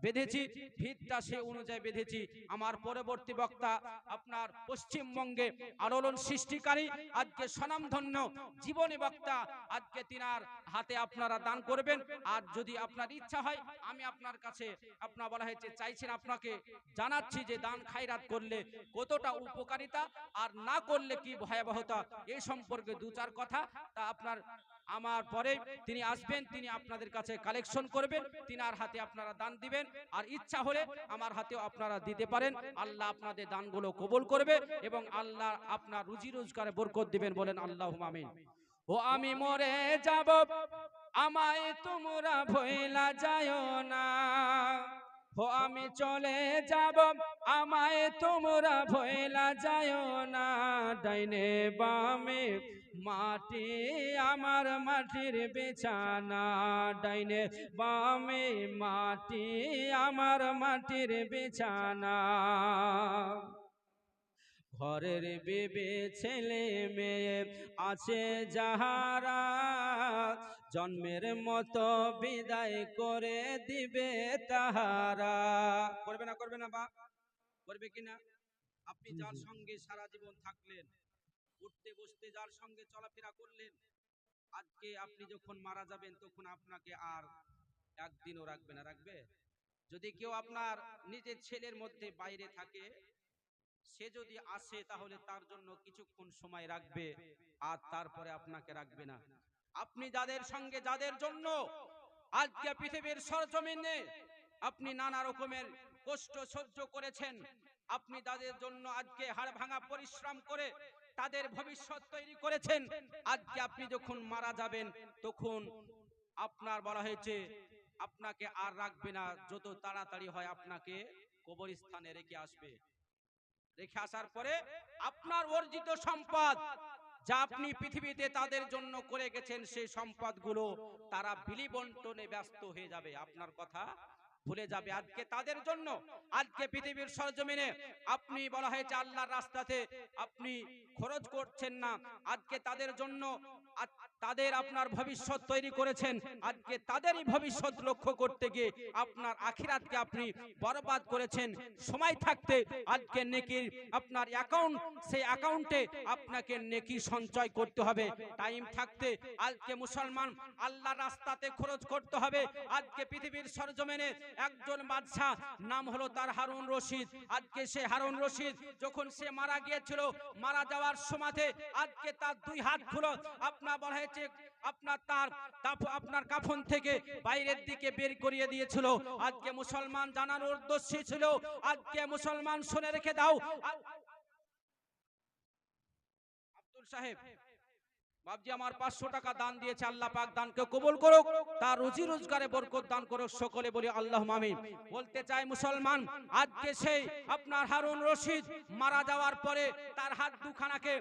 বেঁধেছি, ভিতটা সে অনুযায়ী বেঁধেছি। আমার পরবর্তী বক্তা আপনার পশ্চিমবঙ্গে আলোড়ন সৃষ্টিকারী আজকে স্বনামধন্য জীবনী বক্তা, আজকে তিনার হাতে আপনারা দান করবেন। আর যদি আপনার ইচ্ছা হয়, আমি আপনার কাছে আপনার বলা হয়েছে চাইছেন, আপনাকে জানাচ্ছি যে দান খায়রাত করলে কতটা উপকারিতা আর না করলে কি ভয়াবহতা, এই সম্পর্কে দু চার কথা তা আপনার আমার পরে তিনি আসবেন, তিনি আপনাদের কাছে কালেকশন করবেন, তিনার হাতে আপনারা দান দিবেন। আর ইচ্ছা হলে আমার হাতেও আপনারা দিতে পারেন। আল্লাহ আপনাদের দানগুলো কবুল করবে এবং আল্লাহ আপনার রুজি রোজগারে বরকত দিবেন, বলেন আল্লাহুম্মা আমিন। ও আমি মরে যাব, আমায় তোমরা ভুইলা যায়ও না। ও আমি চলে যাব, আমায় তোমরা ভুইলা যায়ও না। ডাইনে বামে মাটি আমার মাটির বিছানা, ডাইনে বামে মাটি আমার মাটির বিছানা। ঘরের বিবি ছেলে মেয়ে আছে যাহারা, জন্মের মতো বিদায় করে দিবে তাহারা। করবে না, করবে না বা করবে কিনা? আপনি যার সঙ্গে সারা জীবন থাকলেন, উঠতে বসতে যার সঙ্গে চলাফেরা করলেন, আজকে আপনি যখন মারা যাবেন তখন আপনাকে আর একদিনও রাখবে না, রাখবে? যদি কেউ আপনার নিজের ছেলের মধ্যে বাইরে থাকে, সে যদি আসে তাহলে তার জন্য কিছুক্ষণ সময় রাখবে আর তারপরে আপনাকে রাখবে না। আপনি যাদের সঙ্গে যাদের জন্য আজকে পৃথিবীর সরজমিনে আপনি নানা রকমের কষ্ট সহ্য করেছেন, আপনি তাদের জন্য আজকে হাড় ভাঙা পরিশ্রম করে তাদের ভবিষ্যৎ তৈরি করেছেন, আজকে আপনি যখন মারা যাবেন তখন আপনার বলা হয়েছে আপনাকে আর রাখবে না, যত তাড়াতাড়ি হয় আপনাকে কবরস্থানে রেখে আসবে। রেখে আসার পরে আপনার অর্জিত সম্পদ যা আপনি পৃথিবীতে তাদের জন্য করে গেছেন, সেই সম্পদগুলো তারা বিলি বন্টনে ব্যস্ত হয়ে যাবে, আপনার কথা ভুলে যাবে। আজকে তাদের জন্য আজকে পৃথিবীর সরজমিনে আপনি বলা হয়েছে আল্লাহর রাস্তাতে আপনি খরচ করছেন না, আজকে তাদের জন্য তাদের আপনার ভবিষ্যৎ তৈরি করেছেন, আজকে তাদেরই ভবিষ্যৎ লক্ষ্য করতে গিয়ে আপনার আখিরাতকে আপনি বরবাদ করেছেন। সময় থাকতে আজকে নেকির আপনার অ্যাকাউন্ট, সেই অ্যাকাউন্টে আপনাকে নেকি সঞ্চয় করতে হবে। টাইম থাকতে আজকে মুসলমান আল্লাহর রাস্তাতে খরচ করতে হবে। আজকে পৃথিবীর সরজমিনে একজন বাদশাহ, নাম হলো তার হারুন রশিদ। আজকে সে হারুন রশিদ যখন সে মারা গিয়েছিল, মারা যাওয়ার সময়তে আজকে তার দুই হাত খুলো আপনার বলা হয়েছে আপনার তার আপনার কাফন থেকে বাইরের দিকে বের করিয়ে দিয়েছিল। আজকে মুসলমান জানানোর উদ্দেশ্য ছিল, আজকে মুসলমান শুনে রেখে দাও, আব্দুল সাহেব বাবজি আমার 500 টাকা দান দিয়েছে, আল্লাহ পাক দানকে কবুল করুক, তার রুজি রোজগারে বরকত দান করুক, সকলে বলি আল্লাহুম্মা আমিন। বলতে চাই মুসলমান আজকে সেই আপনার হারুন রশিদ মারা যাওয়ার পরে তার হাত দুখানাকে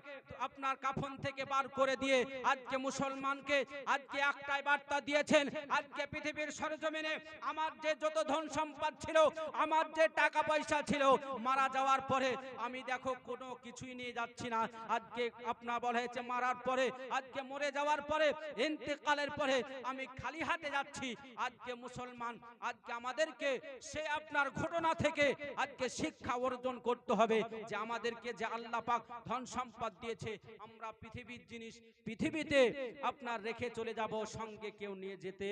আপনার কাফন থেকে বার করে দিয়ে আজকে মুসলমানকে আজকে একটাই বার্তা দিয়েছেন, আজকে পৃথিবীর সরজমিনে আমার যে যত ধন সম্পদ ছিল, আমার যে টাকা পয়সা ছিল, মারা যাওয়ার পরে আমি দেখো কোনো কিছুই নিয়ে যাচ্ছি না। আজকে আপনার বলা হয়েছে মারার পরে আজকে মরে যাওয়ার পরে ইন্তেকালের পরে আমি খালি হাতে যাচ্ছি। আজকে মুসলমান আজকে আমাদেরকে সে আপনার ঘটনা থেকে আজকে শিক্ষা অর্জন করতে হবে যে আমাদেরকে যে আল্লাহ পাক ধন সম্পদ দিয়েছে, আমরা পৃথিবীর জিনিস পৃথিবীতে আপনার রেখে চলে যাব, সঙ্গে কেউ নিয়ে যেতে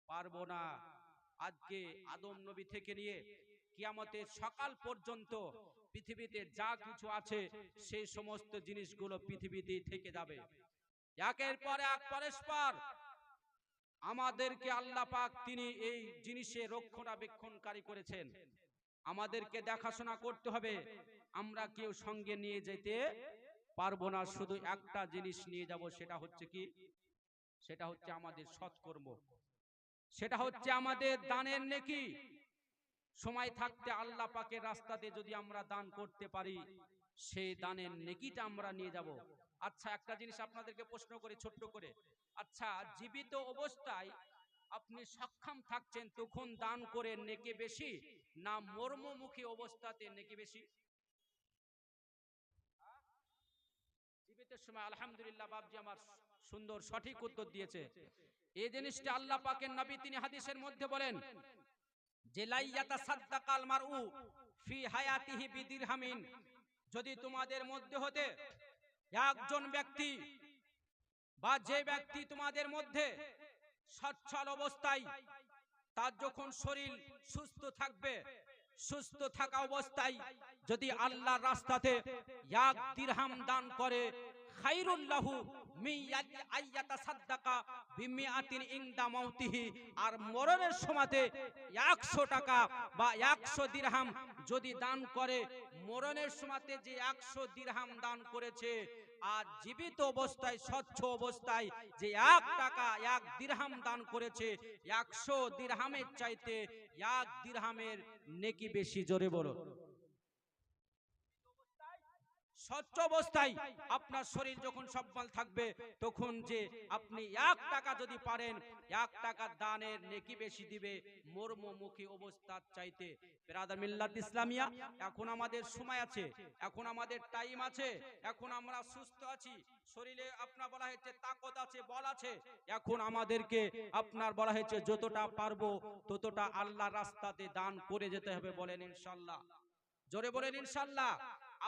পারবো না। আজকে আদম নবী থেকে নিয়ে কিয়ামতের সকাল পর্যন্ত পৃথিবীতে যা কিছু আছে সেই সমস্ত জিনিসগুলো পৃথিবীতেই থেকে যাবে। একের পর এক পরস্পর আমাদেরকে আল্লাহ পাক তিনি এই জিনিসের রক্ষণাবেক্ষণকারী করেছেন, আমাদেরকে দেখাশোনা করতে হবে। আমরা কেউ সঙ্গে নিয়ে যেতে পারবো না, শুধু একটা জিনিস নিয়ে যাব, সেটা হচ্ছে কি? সেটা হচ্ছে আমাদের সৎকর্ম, সেটা হচ্ছে আমাদের দানের নেকি। সময় থাকতে আল্লাহ পাকের রাস্তাতে যদি আমরা দান করতে পারি, সেই দানের নেকিটা আমরা নিয়ে যাব। আচ্ছা, একটা জিনিস আপনাদেরকে প্রশ্ন করি ছোট্ট করে, আচ্ছা জীবিত অবস্থায় আপনি সক্ষম থাকছেন তখন দান করে নেকি বেশি, না মর্মমুখী অবস্থাতে নেকি বেশি? জীবিতের সময় আলহামদুলিল্লাহ বাপজি আমার সুন্দর সঠিক উত্তর দিয়েছে। এই জিনিসটা আল্লাহ পাকের নবী তিনি হাদিসের মধ্যে বলেন যে লাইয়াতা সাদ্দাকাল মারউ ফি হায়াতিহি বিদিরহামিন, যদি তোমাদের মধ্যে হতে একজন ব্যক্তি বা যে ব্যক্তি তোমাদের মধ্যে সচ্ছল অবস্থায়, তার যখন শরীর সুস্থ থাকবে, সুস্থ থাকা অবস্থায় যদি আল্লাহর রাস্তাতে এক দিরহাম দান করে, খায়রুল লাহু মিয়াতি আইয়াতা সাদ্দাকা বিমিআতিন ইনদা মাউতিহি, আর মরণের সময়তে 100 টাকা বা 100 দিরহাম যদি দান করে, মরণের সময়তে যে 100 দিরহাম দান করেছে আর জীবিত অবস্থায় স্বচ্ছ অবস্থায় যে 1 টাকা 1 দিরহাম দান করেছে, 100 দিরহামের চাইতে 1 দিরহামের নেকি বেশি। জোরে বলো। স্বচ্ছ অবস্থায় আপনার শরীর যখন সবল থাকবে, তখন যে আপনি 1 টাকা যদি পারেন, 1 টাকা দানের নেকি বেশি দিবে মর্মমুখী অবস্থার চাইতে। বিরাদার মিল্লাত ইসলামিয়া, এখন আমাদের সময় আছে, এখন আমাদের টাইম আছে, এখন আমরা সুস্থ আছি, শরীরে আপনার বলা হয়েছে তাকত আছে, বল আছে, এখন আমাদেরকে আপনার বলা হয়েছে যতটা পারবো ততটা আল্লাহর রাস্তাতে দান করে যেতে হবে। বলেন ইনশাআল্লাহ। জোরে বলেন ইনশাআল্লাহ।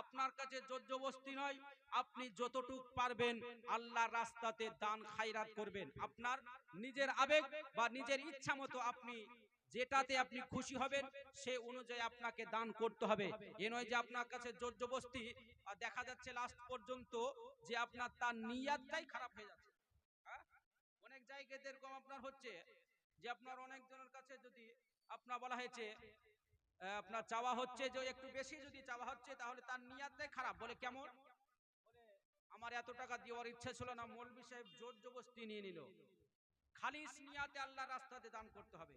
আপনার কাছে জোরজবস্তি নয়, আপনি যতটুক পারবেন আল্লাহর রাস্তাতে দান খায়রাত করবেন। আপনার নিজের আবেগ বা নিজের ইচ্ছা মতো আপনি যেটাতে আপনি খুশি হবেন সে অনুযায়ী আপনাকে দান করতে হবে। এ নয় যে আপনার কাছে জোরজবস্তি দেখা যাচ্ছে লাস্ট পর্যন্ত যে আপনার তার নিয়াতটাই খারাপ হয়ে যাচ্ছে। হ্যাঁ, অনেক জায়গায় এরকম আপনার হচ্ছে যে আপনার অনেকজনের কাছে যদি আপনার বলা হয়েছে আপনার চাওয়া হচ্ছে যে একটু বেশি যদি চাওয়া হচ্ছে, তাহলে তার নিয়াতটাই খারাপ। বলে কেমন? আমার এত টাকা দেওয়ার ইচ্ছা ছিল না, মৌলভী সাহেব জোর জবরদস্তি নিয়ে নিল। খালিস নিয়াতে আল্লাহর রাস্তাতে দান করতে হবে।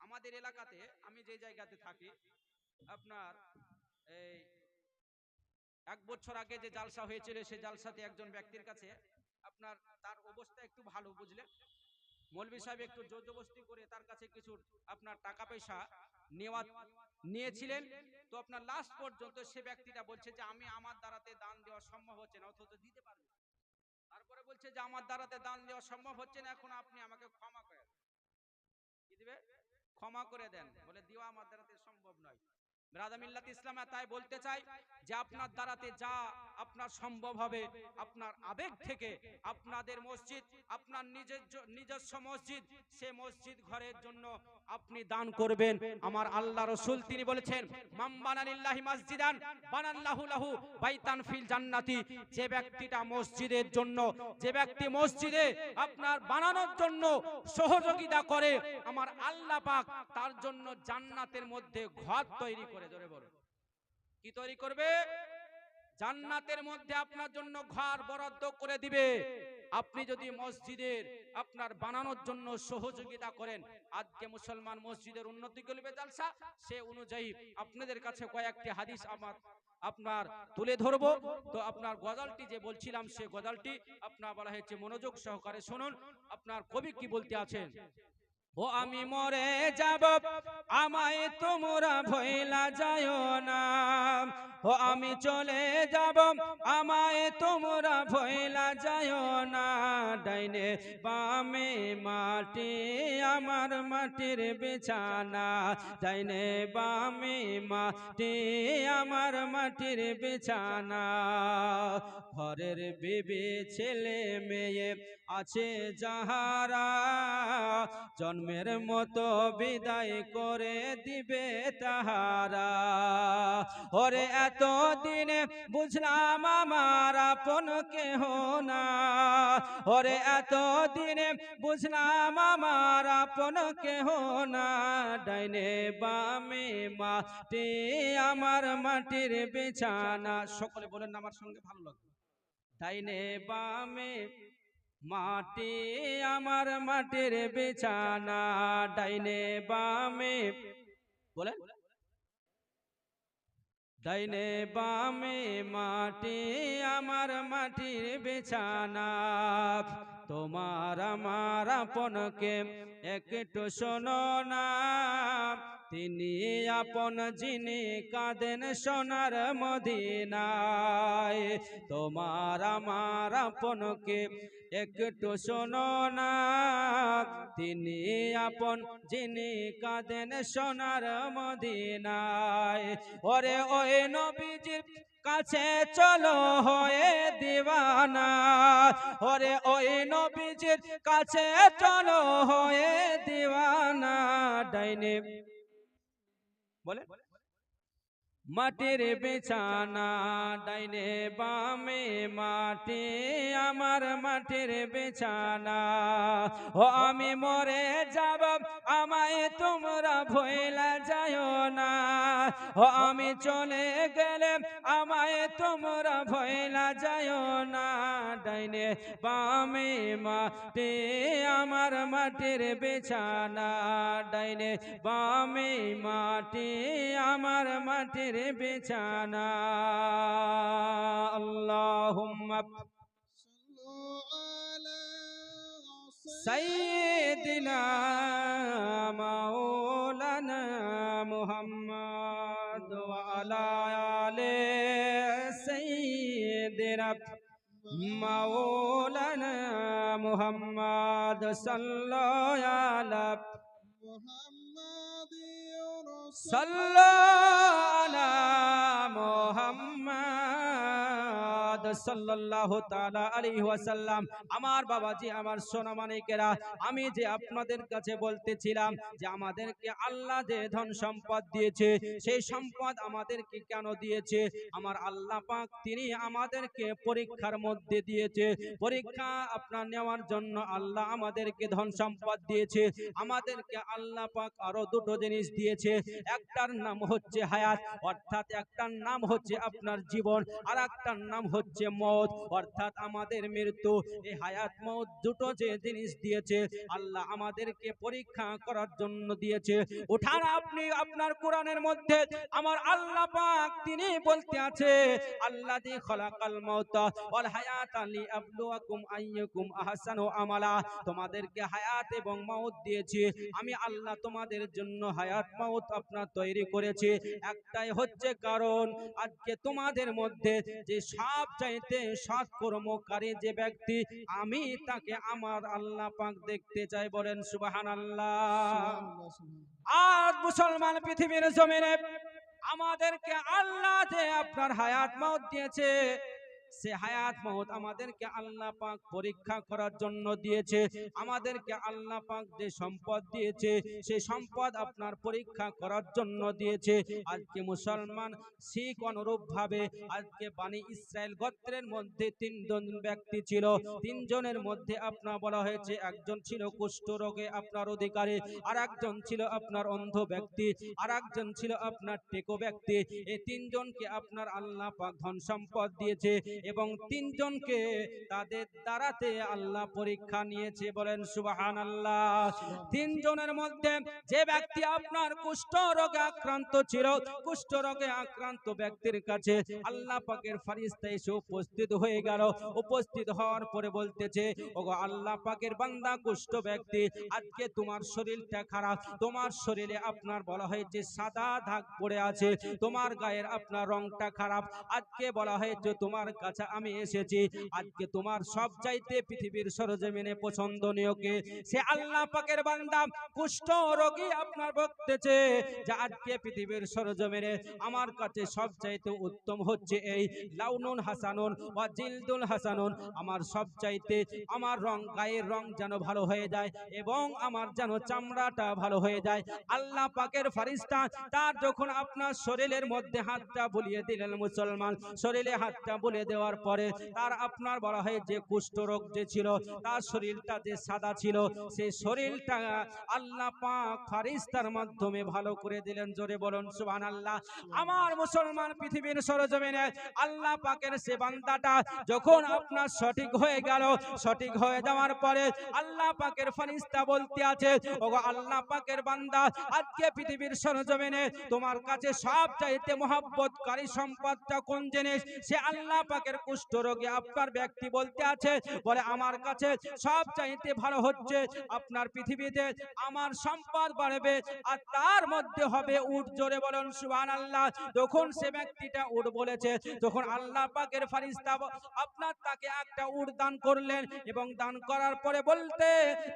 আমাদের এলাকাতে আমি যে জায়গাতে থাকি, আপনার এই 1 বছর আগে যে জালসা হয়েছিল, সেই জালসাতে একজন ব্যক্তির কাছে আপনার তার অবস্থা একটু ভালো, বুঝলেন, মৌলভী সাহেব একটু জোর জবরদস্তি করে তার কাছে কিছু আপনার টাকা পয়সা নিয়েছিলেন। তো আপনার লাস্ট পর্যন্ত সে ব্যক্তিটা বলছে যে আমি আমার দ্বারাতে দান দেওয়া সম্ভব হচ্ছে না, অথচ দিতে পারবে। তারপরে বলছে যে আমার দ্বারাতে দান দেওয়া সম্ভব হচ্ছে না, এখন আপনি আমাকে ক্ষমা করে দেন। কি দিবে? ক্ষমা করে দেন। বলে দেওয়া আমার দ্বারাতে সম্ভব নয়। ব্রাদার মিল্লাত ইসলামে তাই বলতে চাই যে আপনার দ্বারাতে যা আপনার সম্ভব হবে, আপনার আবেগ থেকে আপনাদের মসজিদ, আপনার নিজস্ব মসজিদ, সে মসজিদ ঘরের জন্য আপনি দান করবেন। আমার আল্লাহ রাসূল তিনি বলেছেন মান বানালিল্লাহি মসজিদান বানাল্লাহু লাহু বাইতান ফিল জান্নাতি, যে ব্যক্তিটা মসজিদের জন্য, যে ব্যক্তি মসজিদে আপনার বানানোর জন্য সহযোগিতা করে, আমার আল্লাহ পাক তার জন্য জান্নাতের মধ্যে ঘর তৈরি করে। জোরে বলো, কি তৈরি করবে? জান্নাতের মধ্যে আপনার জন্য ঘর বরাদ্দ করে দিবে, আপনি যদি মসজিদের আপনার বানানোর জন্য সহযোগিতা করেন। আজকে মুসলমান মসজিদের উন্নতি করবে জালসা, সে অনুযায়ী আপনাদের কাছে কয়েকটি হাদিস আপনার তুলে ধরবো। তো আপনার গজলটি যে বলছিলাম, সে গজলটি আপনার বলা হয়েছে মনোযোগ সহকারে শুনুন। আপনার কবি কি বলতে আছেন? ও আমি মরে যাব, আমায় তোমরা ভইলা যায়ও না। ও আমি চলে যাব, আমায় তোমরা ভইলা যায়ও না। ডাইনে বামে মাটি, আমার মাটির বিছানা। ডাইনে বামে মাটি, আমার মাটির বিছানা। ঘরের বিবি ছেলে মেয়ে আছে যাহারা, জন্মের মতো বিদায় করে দিবে তাহারা। ওরে এত দিনে বুঝলাম আমার আপন কেহ না। ওরে এত দিনে বুঝলাম আমার আপন কেহ না। ডাইনে বামে মাটি, আমার মাটির বিছানা। সকলে বলেন আমার সঙ্গে, ভালো লাগবে। ডাইনে বামে মাটি, আমার মাটির বিছানা। ডাইনে বামে বলেন, ডাইনে বামে মাটি আমার মাটির বিছানা, তোমার আমার আপনকে একটু শোনো না, তিনি আপন যিনি কাঁদেন সোনার মদিনায়, তোমার আমার আপনকে একটু শোনো না, তিনি আপন যিনি কাঁদেন সোনার মদিনায়। ওরে ওই নবীজির কাছে চলো হয়ে দিওয়ানা, ওরে ওই নবীজির কাছে চলো হয়ে দিওয়ানা। ডাইনে বলে মাটির বিছানা, ডাইনে বামে মাটি আমার মাটির বিছানা, ও আমি মরে যাব আমায় তোমরা ভুইলা যাও না, ও আমি চলে গেলে আমায় তোমরা ভুইলা যাও না। ডাইনে বামে মাটি আমার মাটির বিছানা, ডাইনে বামে মাটি আমার মাটির বিছানা। আল্লাহুম্মা صلوا على সাইয়্যিদিনা মাওলানা মুহাম্মদ ওয়া আলা আলি সাইয়্যিদিনা মাওলানা মুহাম্মদ সাল্লাল্লাহু আলা محمد رسول সাল্লাল্লাহু আলা মুহাম্মদ সাল্লাল্লাহু তাআলা আলাইহি ওয়াসাল্লাম। আমার বাবাজি, আমার সোনা মানিকেরা, আমি যে আপনাদের কাছে বলতেছিলাম যে আমাদেরকে আল্লাহ যে ধন সম্পদ দিয়েছে, সেই সম্পদ আমাদেরকে কেন দিয়েছে? আমার আল্লাহ পাক তিনি আমাদেরকে পরীক্ষার মধ্যে দিয়েছে। পরীক্ষা আপনার নেওয়ার জন্য আল্লাহ আমাদেরকে ধন সম্পদ দিয়েছে। আমাদেরকে আল্লাহ পাক আরো দুটো জিনিস দিয়েছে। একটার নাম হচ্ছে হায়াত, অর্থাৎ একটার নাম হচ্ছে আপনার জীবন, আর একটার নাম হচ্ছে মওত, অর্থাৎ আমাদের মৃত্যু। এই হায়াত মওত দুটো যে জিনিস দিয়েছে আল্লাহ আমাদেরকে পরীক্ষা করার জন্য দিয়েছে। উঠান আপনি আপনার কোরআনের মধ্যে আমার আল্লাহ পাক তিনি বলতে আছে, আল্লাযী খলাকাল মাউতা ওয়াল হায়াতা লিয়াবলুয়াকুম আইয়ুকুম আহসানু আমালা। তোমাদেরকে হায়াত এবং মওত দিয়েছি আমি আল্লাহ, তোমাদের জন্য হায়াত মওত আপনার তৈরি করেছি। একটাই হচ্ছে কারণ, আজকে তোমাদের মধ্যে যে সব চাইতে সৎ কর্মকারী যে ব্যক্তি, আমি তাকে আমার আল্লাহ পাক দেখতে চাই। বলেন সুবহানাল্লাহ। আর মুসলমান পৃথিবীর জমিনে আমাদেরকে আল্লাহ যে আপনার হায়াত মওত দিয়েছে, সে হায়াত মওত আমাদেরকে আল্লাহ পাক পরীক্ষা করার জন্য দিয়েছে। আমাদেরকে আল্লাহ পাক যে সম্পদ দিয়েছে, সেই সম্পদ আপনার পরীক্ষা করার জন্য দিয়েছে। আজকে মুসলমান শিখ অনুরূপ ভাবে আজকে বানি ইসরায়েল গোত্রের মধ্যে তিনজন ব্যক্তি ছিল। তিনজনের মধ্যে আপনার বলা হয়েছে একজন ছিল কুষ্ঠ রোগে আপনার অধিকারী, আর একজন ছিল আপনার অন্ধ ব্যক্তি, আর একজন ছিল আপনার টেকো ব্যক্তি। এই তিনজনকে আপনার আল্লাহ পাক ধন সম্পদ দিয়েছে এবং তিনজনকে তাদের দ্বারাতে আল্লাহ পরীক্ষা নিয়েছে। বলেন সুবহানাল্লাহ। তিনজনের মধ্যে যে ব্যক্তি আপনার কুষ্ঠ রোগে আক্রান্ত ছিল, কুষ্ঠ রোগে আক্রান্ত ব্যক্তির কাছে আল্লাহ পাকের ফেরেশতা এসে উপস্থিত হয়ে গেল। উপস্থিত হওয়ার পরে বলতেছে, ওগো আল্লাহ পাকের বান্দা কুষ্ঠ ব্যক্তি, আজকে তোমার শরীরটা খারাপ, তোমার শরীরে আপনার বলা হয়েছে সাদা দাগ পড়ে আছে, তোমার গায়ের আপনার রংটা খারাপ। আজকে বলা হয়েছে তোমার কাছে আমি এসেছি, আজকে তোমার সব চাইতে পৃথিবীর সরজমিনে পছন্দনীয় কে? সে আল্লাহ পাকের বান্দা কুষ্ঠ রোগী আপনার বলতেছে যে আজকে পৃথিবীর সরজমিনে আমার কাছে সব চাইতে উত্তম হচ্ছে এই লাউনুন হাসানুন ওয়া জিলদুল হাসানুন। আমার সব চাইতে আমার রং, গায়ের রং যেন ভালো হয়ে যায় এবং আমার যেন চামড়াটা ভালো হয়ে যায়। আল্লাহ পাকের ফেরেশতা তার যখন আপনার শরীরের মধ্যে হাতটা বুলিয়ে দিলেন, মুসলমান শরীরে হাতটা বুলিয়ে দেওয়া দেওয়ার পরে তার আপনার বলা হয় যে কুষ্ঠরোগ যে ছিল, তার শরীরটা যে সাদা ছিল, সেই শরীরটা আল্লাহ পাক ফারিস্তার মাধ্যমে ভালো করে দিলেন। জোরে বলুন সুবহানাল্লাহ। আমার মুসলমান পৃথিবীর সরজমিনে আল্লাহ পাকের সে বান্দাটা যখন আপনার সঠিক হয়ে গেল, সঠিক হয়ে যাওয়ার পরে আল্লাহ পাকের ফারিস্তা বলতে আছে, ওগো আল্লাহ পাকের বান্দা, আজকে পৃথিবীর সরজমিনে তোমার কাছে সব চাইতে মহব্বতকারী সম্পদটা কোন জিনিস? সে আল্লাহ পাকের কুষ্ঠরোগী আপনার ব্যক্তি বলতে আছে, বলে আমার কাছে সব চাইতে ভালো হচ্ছে আপনার পৃথিবীতে আমার সম্পদ বাড়বে আর তার মধ্যে হবে উট। জোরে বলুন সুবহানাল্লাহ। যখন সে ব্যক্তিটা উট বলেছে, তখন আল্লাহ পাকের ফারিস্তা আপনার তাকে একটা উট দান করলেন এবং দান করার পরে বলতে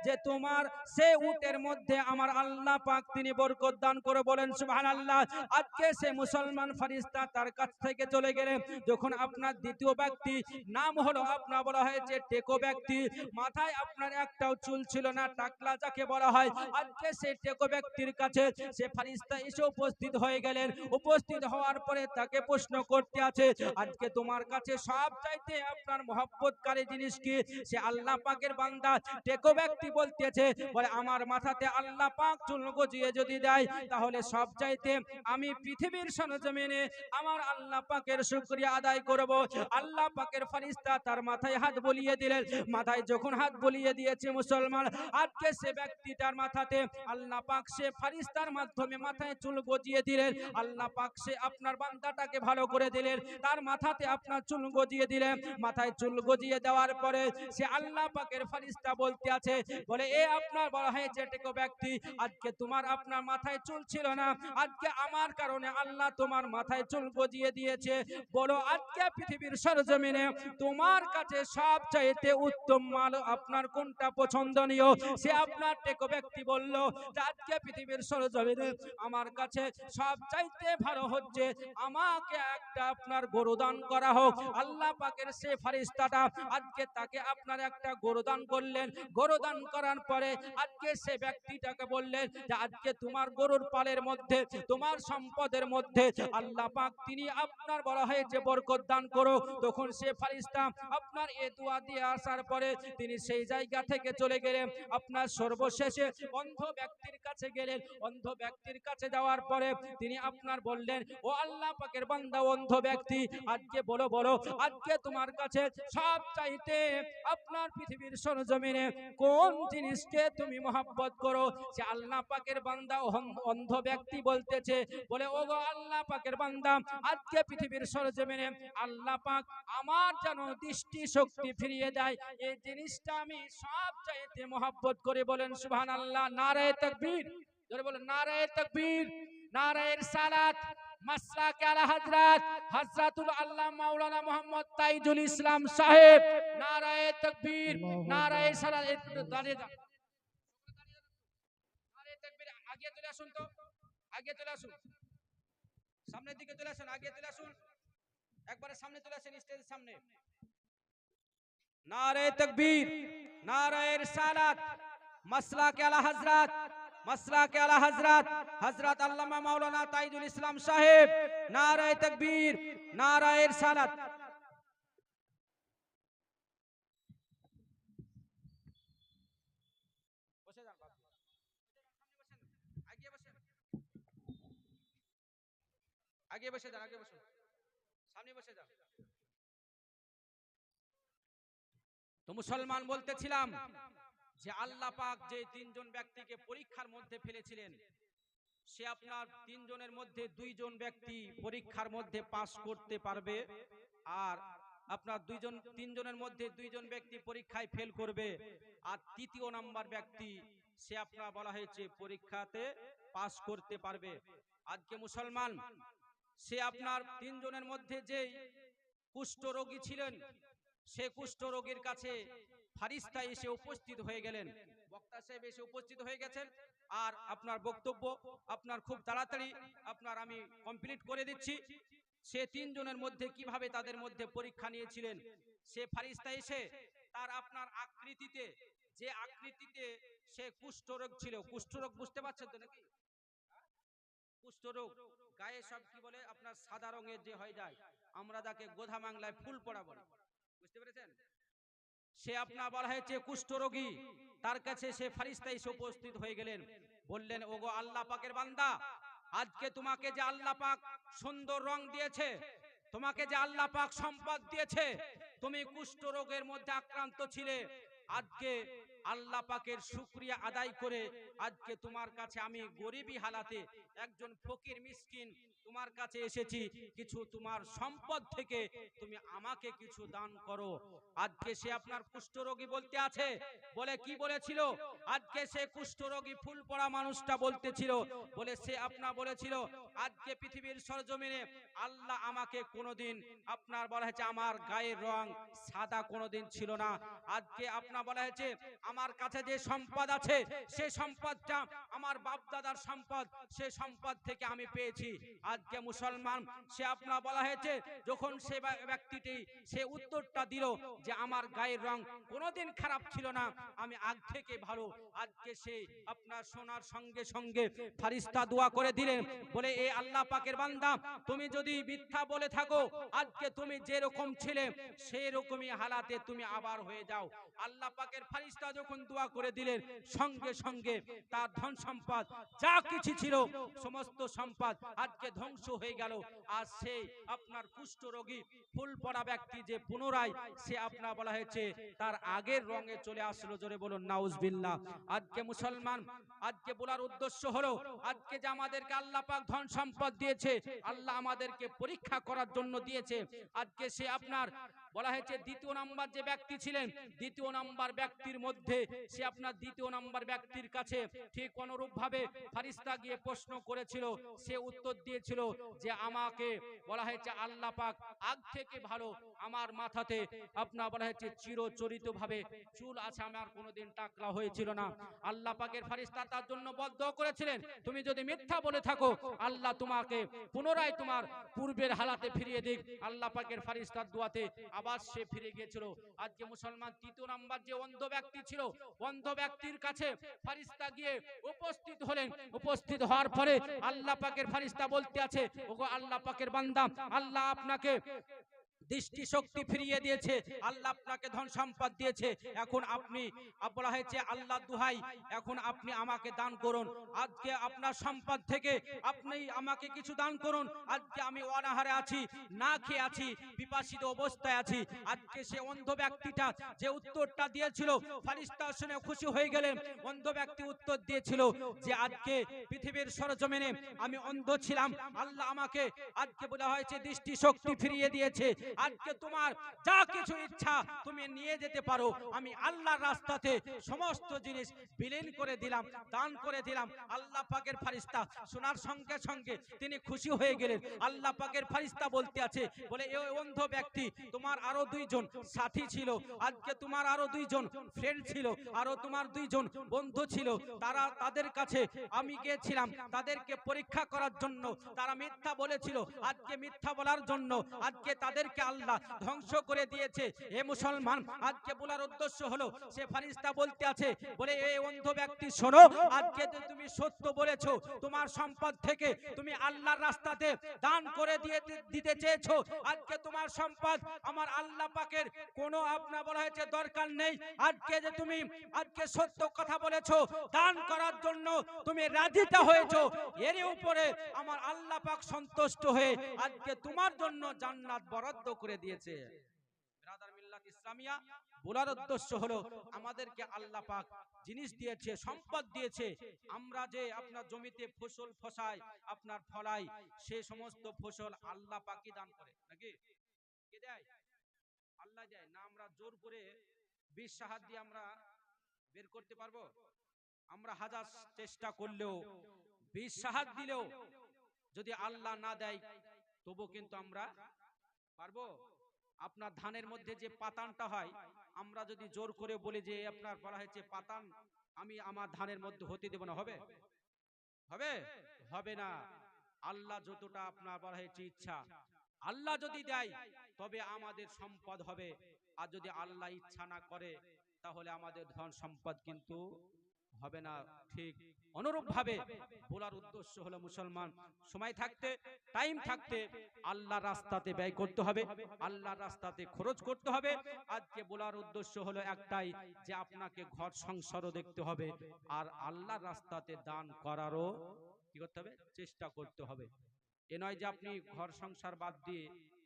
যে তোমার সে উটের মধ্যে আমার আল্লাহ পাক তিনি বরকত দান করে। বলেন সুবহানাল্লাহ। আজকে সে মুসলমান ফারিস্তা তার কাছ থেকে চলে গেলেন। যখন আপনার দ্বিতীয় ব্যক্তি নাম হলো আপনার বলা হয়েছে টেকো ব্যক্তি, মাথায় আপনার একটাও চুল ছিল না, টাকলা যাকে বলা হয়। আজকে সে টেকো ব্যক্তির কাছে সে ফারিস্তা এসে উপস্থিত হয়ে গেলেন। উপস্থিত হওয়ার পরে তাকে প্রশ্ন করতে আছে, আজকে তোমার কাছে সব চাইতে আপনার মহব্বতকারী জিনিস কি? সে আল্লাহ পাকের বান্দা টেকো ব্যক্তি বলতেছে, বলে আমার মাথাতে আল্লাহ পাক চুল গজিয়ে যদি দেয় তাহলে সব চাইতে আমি পৃথিবীর সরজমিনে আমার আল্লাহ পাকের শুকরিয়া আদায় করব। আল্লাহ পাকের ফারিস্তা তার মাথায় হাত বুলিয়ে দিলেন। মাথায় যখন হাত বুলিয়ে দিয়েছে মুসলমান, আজকে সে ব্যক্তিটার মাথাতে আল্লাহ পাক সে ফারিস্তার মাধ্যমে মাথায় চুল গজিয়ে দিলেন। আল্লাহ পাক সে আপনার বান্দাটাকে ভালো করে দিলেন, তার মাথাতে আপনার চুল গজিয়ে দিলেন। মাথায় চুল গজিয়ে দেওয়ার পরে সে আল্লাহ পাকের ফারিস্তা বলতে আছে, বলে এ আপনার বলা হয়েছে টেকো ব্যক্তি, আজকে তোমার আপনার মাথায় চুল ছিল না, আজকে আমার কারণে আল্লাহ তোমার মাথায় চুল গজিয়ে দিয়েছে। বলো আজকে পৃথিবীর সরজমিনে তোমার কাছে সব চাইতে উত্তম মাল আপনার কোনটা পছন্দনীয়? সে আপনার টেকো ব্যক্তি বলল যে আজকে পৃথিবীর সরজমিনে আমার কাছে সব চাইতে ভালো হচ্ছে আমাকে একটা আপনার গরু দান করা হোক। আল্লাহ পাকের সে ফারিস্তাটা আজকে তাকে আপনার একটা গরু দান করলেন। গরু দান করার পরে আজকে সে ব্যক্তিটাকে বললেন যে আজকে তোমার গরুর পালের মধ্যে তোমার সম্পদের মধ্যে আল্লাহ পাক তিনি আপনার বলা হয়েছে বরকত দান করো। তখন সে ফারিস্তা আপনার এ দোয়া দিয়ে আসার পরে তিনি সেই জায়গা থেকে চলে গেলেন। আপনার সর্বশেষে অন্ধ ব্যক্তির কাছে গেলেন। অন্ধ ব্যক্তির কাছে যাওয়ার পরে তিনি আপনার বললেন, ও আল্লাহ পাকের বান্দা অন্ধ ব্যক্তি, আজকে বলো বলো আজকে তোমার কাছে সব চাইতে আপনার পৃথিবীর সরজমিনে কোন জিনিসকে তুমি মহব্বত করো? সে আল্লাহ পাকের বান্দা অন্ধ ব্যক্তি বলতেছে, বলে ও গো আল্লাহ পাকের বান্দা, আজকে পৃথিবীর সরজমিনে আল্লাহ পাক আমার যেন দৃষ্টি শক্তি ফিরিয়ে দেয়, এই জিনিসটা আমি সব চাইতে মহব্বত করে। বলেন সুবহানাল্লাহ। নারায়ে তাকবীর। জোরে বলেন নারায়ে তাকবীর, নারায়ে রিসালাত। মাসলাক আলা হযরত হযরতুল আল্লাহ মাওলানা মুহাম্মদ তাইজুল ইসলাম সাহেব। নারায়ে তাকবীর, নারায়ে সালাত। দাঁড়িয়ে যান, নারায়ে তাকবীর। আগে চলে আসুন তো, আগে চলে আসুন, সামনের দিকে চলে আসুন, আগে চলে আসুন, একবারে সামনে চলে আসেন, স্টেজের সামনে। নারায়ে তাকবীর, নারায়ে রিসালাত। মাসলাক আলা হযরত, মাসলাক আলা হযরত হযরত আল্লামা মাওলানা তাইজুল ইসলাম সাহেব। নারায়ে তাকবীর, নারায়ে রিসালাত। বসে যান বাপ, আগে বসেন, আগে বসে যান, আগে বসুন, সামনে বসে যান। তো মুসলমান বলতেছিলাম যে আল্লাহ পাক যে তিনজন ব্যক্তিকে পরীক্ষার মধ্যে ফেলেছিলেন, সে আপনার তিনজনের মধ্যে দুইজন ব্যক্তি পরীক্ষার মধ্যে পাস করতে পারবে, আর আপনার তিনজনের মধ্যে দুইজন ব্যক্তি পরীক্ষায় ফেল করবে, আর তৃতীয় নাম্বার ব্যক্তি সে আপনার বলা হয়েছে পরীক্ষাতে পাস করতে পারবে। আজকে মুসলমান সে আপনার তিনজনের মধ্যে যে কুষ্ঠরোগী ছিলেন, সে কুষ্ঠরোগীর কাছে ফারিস্তা এসে উপস্থিত হয়ে গেলেন, বক্তা সাহেব এসে উপস্থিত হয়ে গেছেন। আর আপনার বক্তব্য আপনার খুব তাড়াতাড়ি আপনার আমি কমপ্লিট করে দিচ্ছি। সে তিনজনের মধ্যে কিভাবে তাদের মধ্যে পরীক্ষা নিয়েছিলেন, সে ফারিস্তা এসে তার আপনার আকৃতিতে, যে আকৃতিতে সে কুষ্ঠরোগ ছিল, কুষ্ঠরোগ বুঝতে পারছেন তো নাকি? কুষ্ঠরোগ, গায়ে সব কি বলে আপনার সাদা রঙের যে হয়ে যায়, আমরা তাকে গোধা বাংলায় ফুল পড়া বলি। বুঝতে পেরেছেন? সে আপনার বলা হয়েছে কুষ্ঠরোগী। তার কাছে সে ফারিস্তা এসে উপস্থিত হয়ে গেলেন, বললেন, ওগো আল্লাহ পাকের বান্দা, আজকে তোমাকে যে আল্লাহ পাক সুন্দর রং দিয়েছে, তোমাকে যে আল্লাহ পাক সম্পদ দিয়েছে, তুমি কুষ্ঠরোগের মধ্যে আক্রান্ত ছিলে, আজকে আল্লাহ পাকের শুকরিয়া আদায় করে আজকে তোমার কাছে আমি গরিবী হালাতে একজন ফকির মিসকিন তোমার কাছে এসেছি, কিছু তোমার সম্পদ থেকে তুমি আমাকে কিছু দান করো। আজকে সে আপনার কুষ্ঠরোগী বলতে আছে, বলে কি বলেছিল, আজকে সে কুষ্ঠরোগী ফুল পড়া মানুষটা বলতেছিল, বলে সে আপনার বলেছিল, আজকে পৃথিবীর সরজমিনে আল্লাহ আমাকে কোনোদিন আপনার বলা হয়েছে আমার গায়ের রং সাদা কোনোদিন ছিল না, আজকে আপনার বলা হয়েছে আমার কাছে যে সম্পদ আছে সে সম্পদটা আমার বাপ দাদার সম্পদ, সে সম্পদ থেকে আমি পেয়েছি। আজকে মুসলমান সে আপনার বলা হয়েছে যখন সে ব্যক্তিটি সে উত্তরটা দিল যে আমার গায়ের রং কোনোদিন খারাপ ছিল না, আমি আগ থেকে ভালো, আজকে সে আপনার শোনার সঙ্গে সঙ্গে ফারিস্তা দোয়া করে দিলেন, বলে এ আল্লাহ পাকের বান্দা, তুমি যদি মিথ্যা বলে থাকো, আজকে তুমি যেরকম ছিলে সেই রকমই হালাতে তুমি আবার হয়ে যাও। আল্লাহ পাকের ফারিস্তা যখন দোয়া করে দিলেন, সঙ্গে সঙ্গে তার ধন সম্পদ যা কিছু ছিল সমস্ত সম্পদ আজকে ধ্বংস হয়ে গেল। আর সেই আপনার কুষ্ঠরোগী ফুল পড়া ব্যক্তি যে পুনরায় সে আপনার বলা হয়েছে তার আগের রঙে চলে আসলো। জোরে বলুন নাউজুবিল্লাহ। আজকে মুসলমান আজকে বলার উদ্দেশ্য হলো, আজকে যে আমাদেরকে আল্লাহ পাক ধন সম্পদ দিয়েছে, আল্লাহ আমাদেরকে পরীক্ষা করার জন্য দিয়েছে। আজকে সে আপনার বলা হয়েছে দ্বিতীয় নাম্বার যে ব্যক্তি ছিলেন, দ্বিতীয় নাম্বার ব্যক্তির মধ্যে সে আপনার দ্বিতীয় নাম্বার ব্যক্তির কাছে ঠিক অনুরূপ ভাবে ফারিস্তা গিয়ে প্রশ্ন করেছিল, সে উত্তর দিয়েছিল যে আমাকে বলা হয়েছে আল্লাহ পাক আগ থেকে ভালো, আমার মাথাতে আপনার বলা হয়েছে চিরচরিত ভাবে চুল আছে, আমার কোনোদিন টাকলা হয়েছিল না। আল্লাহ পাকের ফারিস্তা তার জন্য বদদোয়া করেছিলেন, তুমি যদি মিথ্যা বলে থাকো আল্লাহ তোমাকে পুনরায় তোমার পূর্বের হালাতে ফিরিয়ে দিক। আল্লাহ পাকের ফারিস্তার দোয়াতে আবার সে ফিরে গিয়েছিল। আজকে মুসলমান তৃতীয় নাম্বার যে অন্ধ ব্যক্তি ছিল, অন্ধ ব্যক্তির কাছে ফারিস্তা গিয়ে উপস্থিত হলেন। উপস্থিত হওয়ার পরে আল্লাহ পাকের ফারিস্তা বলতে আছে, ওগো আল্লাহ পাকের বান্দা, আল্লাহ আপনাকে দৃষ্টি শক্তি ফিরিয়ে দিয়েছে, আল্লাহ আপনাকে ধন সম্পদ দিয়েছে, এখন আপনি বলা হয়েছে আল্লাহ দুহাই, এখন আপনি আমাকে দান করুন, আজকে আপনার সম্পদ থেকে আপনি আমাকে কিছু দান করুন। আজকে আমি অনাহারে আছি, না খেয়ে আছি, পিপাসিত অবস্থায় আছি। আজকে সে অন্ধ ব্যক্তিটা যে উত্তরটা দিয়েছিল, ফারিস্তা শুনে খুশি হয়ে গেলেন। অন্ধ ব্যক্তি উত্তর দিয়েছিল যে আজকে পৃথিবীর সরজমিনে আমি অন্ধ ছিলাম, আল্লাহ আমাকে আজকে বলা হয়েছে দৃষ্টি শক্তি ফিরিয়ে দিয়েছে, আজকে তোমার যা কিছু ইচ্ছা তুমি নিয়ে যেতে পারো, আমি আল্লাহর রাস্তাতে সমস্ত জিনিস বিলীন করে দিলাম, দান করে দিলাম। আল্লাহ পাকের ফারিস্তা শোনার সঙ্গে সঙ্গে তিনি খুশি হয়ে গেলেন। আল্লাহ পাকের ফারিস্তা বলতে আছে, বলে এই অন্ধ ব্যক্তি, তোমার আরো দুইজন সাথী ছিল, আজকে তোমার আরো দুইজন ফ্রেন্ড ছিল, আরো তোমার দুইজন বন্ধু ছিল, তাদের কাছে আমি গিয়েছিলাম তাদেরকে পরীক্ষা করার জন্য, তারা মিথ্যা বলেছিল, আজকে মিথ্যা বলার জন্য আজকে তাদেরকে আল্লাহ ধ্বংস করে দিয়েছে। হে মুসলমান, আজকে বলার উদ্দেশ্য হলো, সে ফারিস্তা বলতে আছে, বলে এই অন্ধ ব্যক্তি শোনো, আজকে যে তুমি সত্য বলেছো, তোমার সম্পদ থেকে তুমি আল্লাহর রাস্তাতে দান করে দিতে চেয়েছো, আজকে তোমার সম্পদ আমার আল্লাহ পাকের কোনো আপনার বলা হয়েছে দরকার নেই, আজকে যে তুমি আজকে সত্য কথা বলেছো, দান করার জন্য তুমি রাজিতা হয়েছো, এর উপরে আমার আল্লাহ পাক সন্তুষ্ট হয়ে আজকে তোমার জন্য জান্নাত বরাদ্দ করে দিয়েছে। ব্রাদার মিল্লাত ইসলামিয়া বলার উদ্দেশ্য হলো, আমাদেরকে আল্লাহ পাক জিনিস দিয়েছে, সম্পদ দিয়েছে, আমরা যে আপনার জমিতে ফসল ফসাই আপনার ফলাই, সেই সমস্ত ফসল আল্লাহ পাকই দান করে, নাকি কে দেয়? আল্লাহ দেয় না। আমরা জোর করে বিষ সাহায্য দিয়ে আমরা বের করতে পারবো? আমরা হাজার চেষ্টা করলেও, বিষ সাহায্য দিলেও যদি আল্লাহ না দেয় তবু কিন্তু আমরা পারবো? আপনার ধানের মধ্যে যে পাতানটা হয়, আমরা যদি জোর করে বলি যে আপনার বলা হয়েছে পাতান আমি আমার ধানের মধ্যে হতে দেব না, হবে? হবে? হবে না। আল্লাহ যতটা আপনার বলা হয়েছে ইচ্ছা, আল্লাহ যদি দেয় তবে আমাদের সম্পদ হবে, আর যদি আল্লাহ ইচ্ছা না করে তাহলে আমাদের ধন সম্পদ কিন্তু হবে না। ঠিক অনুরূপভাবে বলার উদ্দেশ্য হলো মুসলমান সময় থাকতে টাইম থাকতে আল্লাহর রাস্তাতে ব্যয় করতে হবে, আল্লাহর রাস্তাতে খরচ করতে হবে। আজকে বলার উদ্দেশ্য হলো একটাই, যে আপনাকে ঘর সংসারও দেখতে হবে আর আল্লাহর রাস্তাতে দান করারও কি করতে হবে, চেষ্টা করতে হবে। এ নয় যে আপনি ঘর সংসার বাদ দিয়ে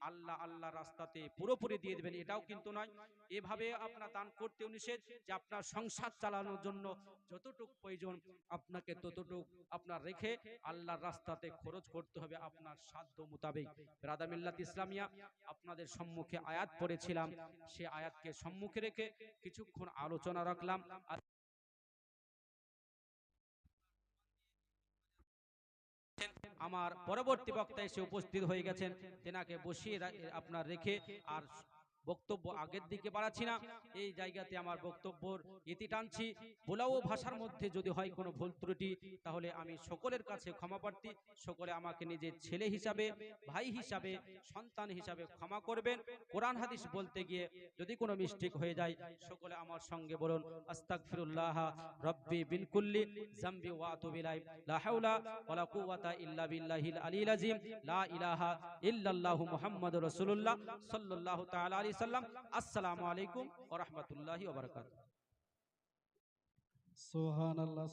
আল্লাহ রাস্তাতে পুরোপুরি দিয়ে দেবেন, এটাও কিন্তু নয়। এভাবে আপনার দান করতেও নিষেধ, যে আপনার সংসার চালানোর জন্য যতটুকু প্রয়োজন আপনাকে ততটুকু আপনার রেখে আল্লাহর রাস্তাতে খরচ করতে হবে আপনার সাধ্য মোতাবেক। ব্রাদার মিল্লাত ইসলামিয়া, আপনাদের সম্মুখে আয়াত পড়েছিলাম, সে আয়াতকে সম্মুখে রেখে কিছুক্ষণ আলোচনা রাখলাম। আমার পরবর্তী বক্তা এসে উপস্থিত হয়ে গেছেন, তেনাকে বসিয়ে আপনার রেখে আর বক্তব্য আগের দিকে বাড়াচ্ছি না, এই জায়গাতে আমার বক্তব্যর ইতি টানছি। পোলাও ভাষার মধ্যে যদি হয় কোনো ভুল ত্রুটি, তাহলে আমি সকলের কাছে ক্ষমা প্রার্থী। সকলে আমাকে নিজের ছেলে হিসাবে, ভাই হিসাবে, সন্তান হিসাবে ক্ষমা করবেন। কোরআন হাদিস বলতে গিয়ে যদি কোনো মিস্টেক হয়ে যায়, সকলে আমার সঙ্গে বলুন, আস্তাগফিরুল্লাহ রব্বি বিন কুল্লি জামবি ওয়া আতুবু ইলাইহি, লা হাওলা ওয়ালা কুওয়াতা ইল্লা বিল্লাহিল আলিয়্যিল আযীম, লা ইলাহা ইল্লাল্লাহু মুহাম্মাদুর রাসূলুল্লাহ সাল্লাল্লাহু তাআলা আলাইহি সাল্লাম। আসসালামু আলাইকুম ওয়া রাহমাতুল্লাহি ওয়া বারাকাতুহু। সুবহানাল্লাহ।